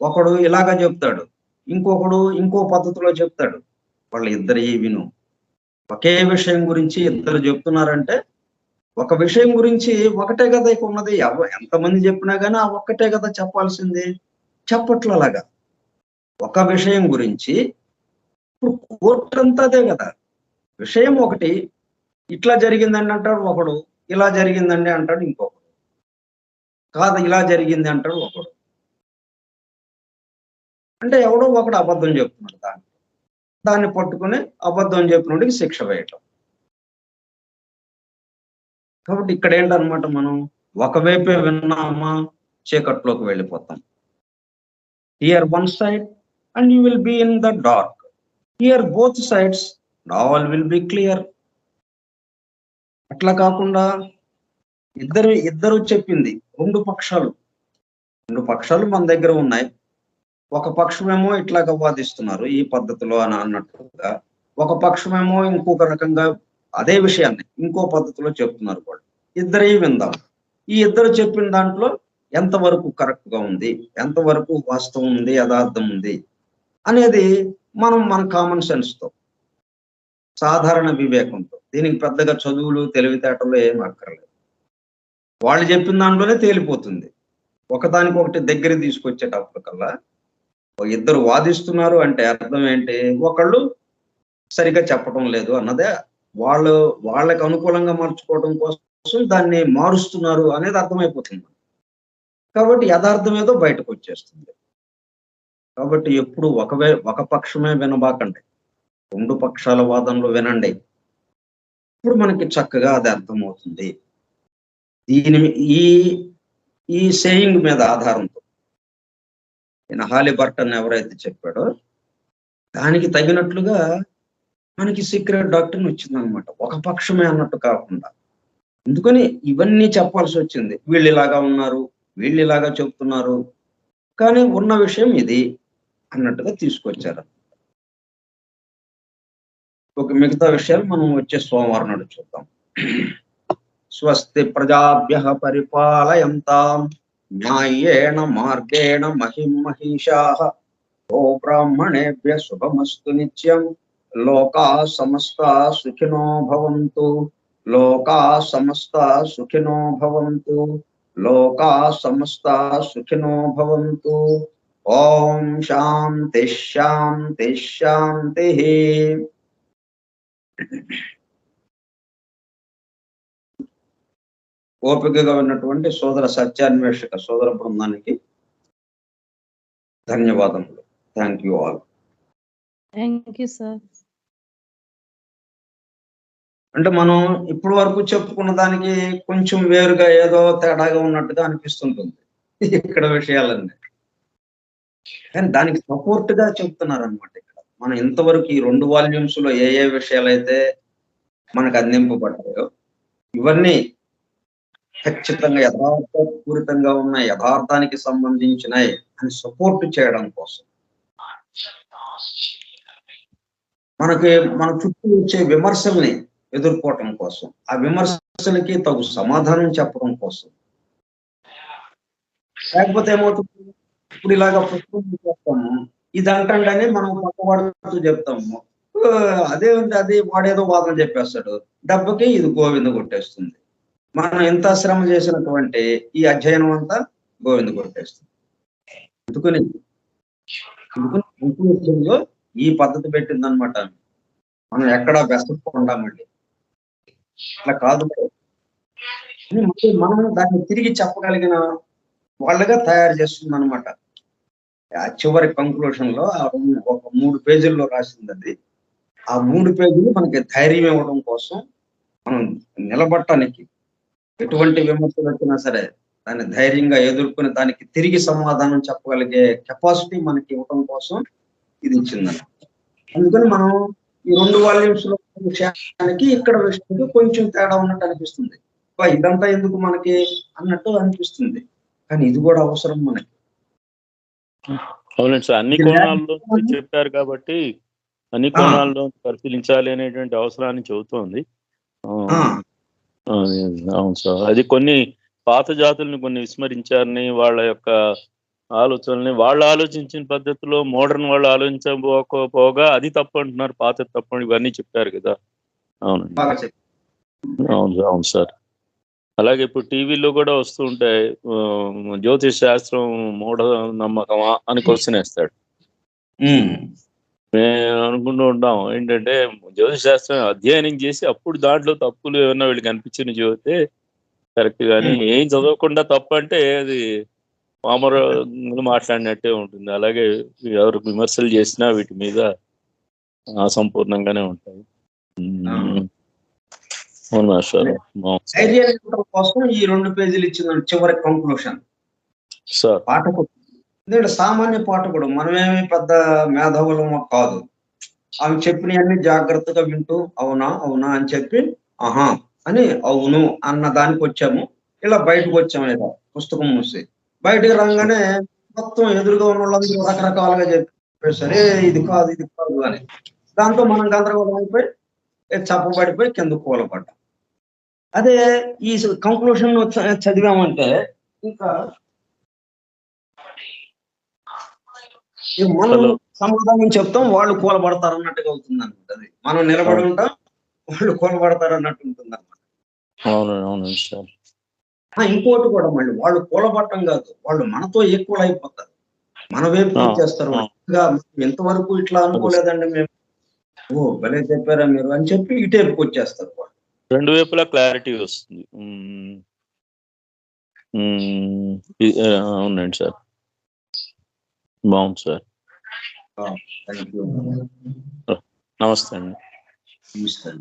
ఒకడు ఇలాగా చెప్తాడు, ఇంకొకడు ఇంకో పద్ధతిలో చెప్తాడు. వాళ్ళ ఇద్దరి విను. ఒకే విషయం గురించి ఇద్దరు చెప్తున్నారంటే ఒక విషయం గురించి ఒకటే కదా ఇక ఉన్నది. ఎంతమంది చెప్పినా కానీ ఆ ఒక్కటే కదా చెప్పాల్సింది. చెప్పట్లు అలాగా ఒక విషయం గురించి ఇప్పుడు కోర్టు అంతా అదే కదా. విషయం ఒకటి, ఇట్లా జరిగిందండి అంటాడు ఒకడు, ఇలా జరిగిందండి అంటాడు ఇంకొకడు, కాదు ఇలా జరిగింది అంటాడు ఒకడు. అంటే ఎవడో ఒకడు అబద్ధం చెప్తున్నాడు. దాన్ని పట్టుకుని అబద్ధం చెప్పినోడికి శిక్ష వేయటం. కాబట్టి ఇక్కడ ఏంటనమాట, మనం ఒకవైపే విన్నామా చీకట్లోకి వెళ్ళిపోతాం. Here one side and you will be in the dark. Here both sides all will be clear. అట్లా కాకుండా ఇద్దరు చెప్పింది రెండు పక్షాలు మన దగ్గర ఉన్నాయి. ఒక పక్షమేమో ఇట్లాగా వాదిస్తున్నారు ఈ పద్ధతిలో అని అన్నట్టుగా, ఒక పక్షమేమో ఇంకొక రకంగా అదే విషయాన్ని ఇంకో పద్ధతిలో చెప్తున్నారు కూడా. ఇద్దరి విందాం. ఈ ఇద్దరు చెప్పిన దాంట్లో ఎంతవరకు కరెక్ట్ గా ఉంది, ఎంతవరకు వాస్తవం ఉంది, యథార్థం ఉంది అనేది మనం మన కామన్ సెన్స్ తో, సాధారణ వివేకంతో, దీనికి పెద్దగా చదువులు తెలివితేటలు ఏం అక్కర్లేదు. వాళ్ళు చెప్పిన దాంట్లోనే తేలిపోతుంది. ఒకదానికొకటి దగ్గర తీసుకొచ్చేటప్పటికల్లా ఇద్దరు వాదిస్తున్నారు అంటే అర్థం ఏంటి, ఒకళ్ళు సరిగా చెప్పడం లేదు అన్నదే, వాళ్ళకి అనుకూలంగా మార్చుకోవడం కోసం దాన్ని మారుస్తున్నారు అనేది అర్థమైపోతుంది. కాబట్టి యథార్థం ఏదో బయటకు వచ్చేస్తుంది. కాబట్టి ఎప్పుడు ఒక పక్షమే వినబాకండి, రెండు పక్షాల వాదనలు వినండి. ఇప్పుడు మనకి చక్కగా అది అర్థమవుతుంది. ఈ ఈ సేయింగ్ మీద ఆధారంతో హాలిబర్టన్ ఎవరైతే చెప్పాడో దానికి తగినట్లుగా మనకి సీక్రెట్ డాక్టరీన్ వచ్చిందనమాట. ఒక పక్షమే అన్నట్టు కాకుండా. అందుకని ఇవన్నీ చెప్పాల్సి వచ్చింది. వీళ్ళు ఇలాగా ఉన్నారు, వీళ్ళు ఇలాగా చెప్తున్నారు, కానీ ఉన్న విషయం ఇది అన్నట్టుగా తీసుకొచ్చారు. ఒక మిగతా విషయాలు మనం వచ్చే సోమవారం నాడు చూద్దాం. స్వస్తి ప్రజాభ్యః పరిపాలయంతాం న్యాయేణ మార్గేణ మహిమహీషాః ఓ బ్రాహ్మణేభ్యః శుభమస్తు నిత్యం. లోకాః సమస్తాః సుఖినో భవంతు. లోకాః సమస్తాః సుఖినో భవంతు. లోకాః సమస్తాః సుఖినో భవంతు. ఓం శాంతి శాంతి శాంతి. ఓపికగా ఉన్నటువంటి సోదర సత్యాన్వేషక సోదర బృందానికి ధన్యవాదములు. Thank you all. Thank you sir. అంటే మనం ఇప్పటి వరకు చెప్పుకున్న దానికి కొంచెం వేరుగా ఏదో తేడాగా ఉన్నట్టుగా అనిపిస్తుంటుంది ఇక్కడ విషయాలన్నీ, కానీ దానికి సపోర్ట్ గా చెప్తున్నారు అనమాట. ఇక్కడ మనం ఇంతవరకు ఈ 2 వాల్యూమ్స్ లో ఏ విషయాలైతే మనకు అందింపబడ్డాయో ఇవన్నీ ఖచ్చితంగా యథార్థపూరితంగా ఉన్న, యథార్థానికి సంబంధించినవి అని సపోర్ట్ చేయడం కోసం, మన చుట్టూ వచ్చే విమర్శల్ని ఎదుర్కోవటం కోసం, ఆ విమర్శలకి తగు సమాధానం చెప్పడం కోసం. లేకపోతే ఏమవుతుంది, ఇప్పుడు ఇలాగ పుస్తకం చెప్తాము, ఇది అంటాడని మనం పక్కవాడుతూ చెప్తాము, అదే ఉంది అది వాడేదో వాదన చెప్పేస్తాడు, దెబ్బకి ఇది గోవింద కొట్టేస్తుంది. మనం ఎంత శ్రమ చేసినటువంటి ఈ అధ్యయనం అంతా గోవింద కొట్టేస్తుంది. అందుకని ఈ పద్ధతి పెట్టిందనమాట. మనం ఎక్కడా బెసపకుండామండి, అట్లా కాదు. మనం దాన్ని తిరిగి చెప్పగలిగిన వాళ్ళగా తయారు చేస్తుంది అనమాట. చివరి కంక్లూషన్ లో ఒక 3 పేజీల్లో రాసింది అది. ఆ 3 పేజీలు మనకి ధైర్యం ఇవ్వడం కోసం, మనం నిలబడటానికి ఎటువంటి విమర్శలు వచ్చినా సరే దాన్ని ధైర్యంగా ఎదుర్కొని దానికి తిరిగి సమాధానం చెప్పగలిగే కెపాసిటీ మనకి ఇవ్వడం కోసం ఇది ఇచ్చిందన్నమాట. అందుకని మనం ఈ 2 వాల్యూమ్స్ లో విషయానికి ఇక్కడ విషయానికి కొంచెం తేడా ఉన్నట్టు అనిపిస్తుంది. ఇదంతా ఎందుకు మనకి అన్నట్టు అనిపిస్తుంది, కానీ ఇది కూడా అవసరం మనకి. అవునండి సార్, అన్ని కోణాల్లో చెప్పారు కాబట్టి అన్ని కోణాల్లో పరిశీలించాలి అనేటువంటి అవసరాన్ని చెబుతోంది. అవును సార్, అది కొన్ని పాత జాతుల్ని కొన్ని విస్మరించారని, వాళ్ళ యొక్క ఆలోచనల్ని వాళ్ళు ఆలోచించిన పద్ధతిలో మోడర్న్ వాళ్ళు ఆలోచించకపోగా అది తప్పు అంటున్నారు, పాత తప్పు, ఇవన్నీ చెప్పారు కదా. అవునండి, అవును సార్. అలాగే ఇప్పుడు టీవీలో కూడా వస్తూ ఉంటాయి, జ్యోతిష్ శాస్త్రం మూఢ నమ్మకమా అని క్వశ్చన్ వేస్తాడు. మేము అనుకుంటూ ఉంటాం ఏంటంటే, జ్యోతిష్ శాస్త్రం అధ్యయనం చేసి అప్పుడు దాంట్లో తప్పులు ఏమన్నా వీళ్ళకి అనిపించిన చదివితే కరెక్ట్, కానీ ఏం చదవకుండా తప్పు అంటే అది మామూలు మాట్లాడినట్టే ఉంటుంది. అలాగే ఎవరు విమర్శలు చేసినా వీటి మీద అసంపూర్ణంగానే ఉంటాయి. కోసం ఈ 2 పేజీలు ఇచ్చిన చివరి కంక్లూషన్ పాఠకుడు, ఎందుకంటే సామాన్య పాఠకుడు, మనమేమి పెద్ద మేధావులమో కాదు, ఆమె చెప్పినవన్నీ జాగ్రత్తగా వింటూ అవునా అవునా అని చెప్పి ఆహా అని అవును అన్న దానికి వచ్చాము. ఇలా బయటకు వచ్చాము, లేదా పుస్తకం మూసి బయటకు రాగానే మొత్తం ఎదురుగా ఉన్న వాళ్ళందరూ రకరకాలుగా చెప్పేసరే ఇది కాదు అని. దాంతో మనం గందరగోళం అయిపోయి చప్పబడిపోయి కింద కూలపడ్డాం. అదే ఈ కంక్లూషన్ చదివామంటే ఇంకా మనం సమాధానం చెప్తాం, వాళ్ళు కూలబడతారు అన్నట్టుగా అవుతుంది అనమాట. అది మనం నిలబడి ఉంటాం, వాళ్ళు కూలబడతారు అన్నట్టు ఉంటుంది అనమాట. ఇంకోటి కూడా మళ్ళీ వాళ్ళు కూలబట్టం కాదు, వాళ్ళు మనతో ఈక్వల్ అయిపోతారు, మన వైపు వచ్చేస్తారు. ఎంతవరకు ఇట్లా అనుకోలేదండి మేము, ఓ భలే చెప్పారా మీరు అని చెప్పి ఇటేపుకి వచ్చేస్తారు. రెండు వైపులా క్లారిటీ వస్తుంది. అవునండి సార్, బాగుంది సార్. నమస్తే అండి. నమస్తే.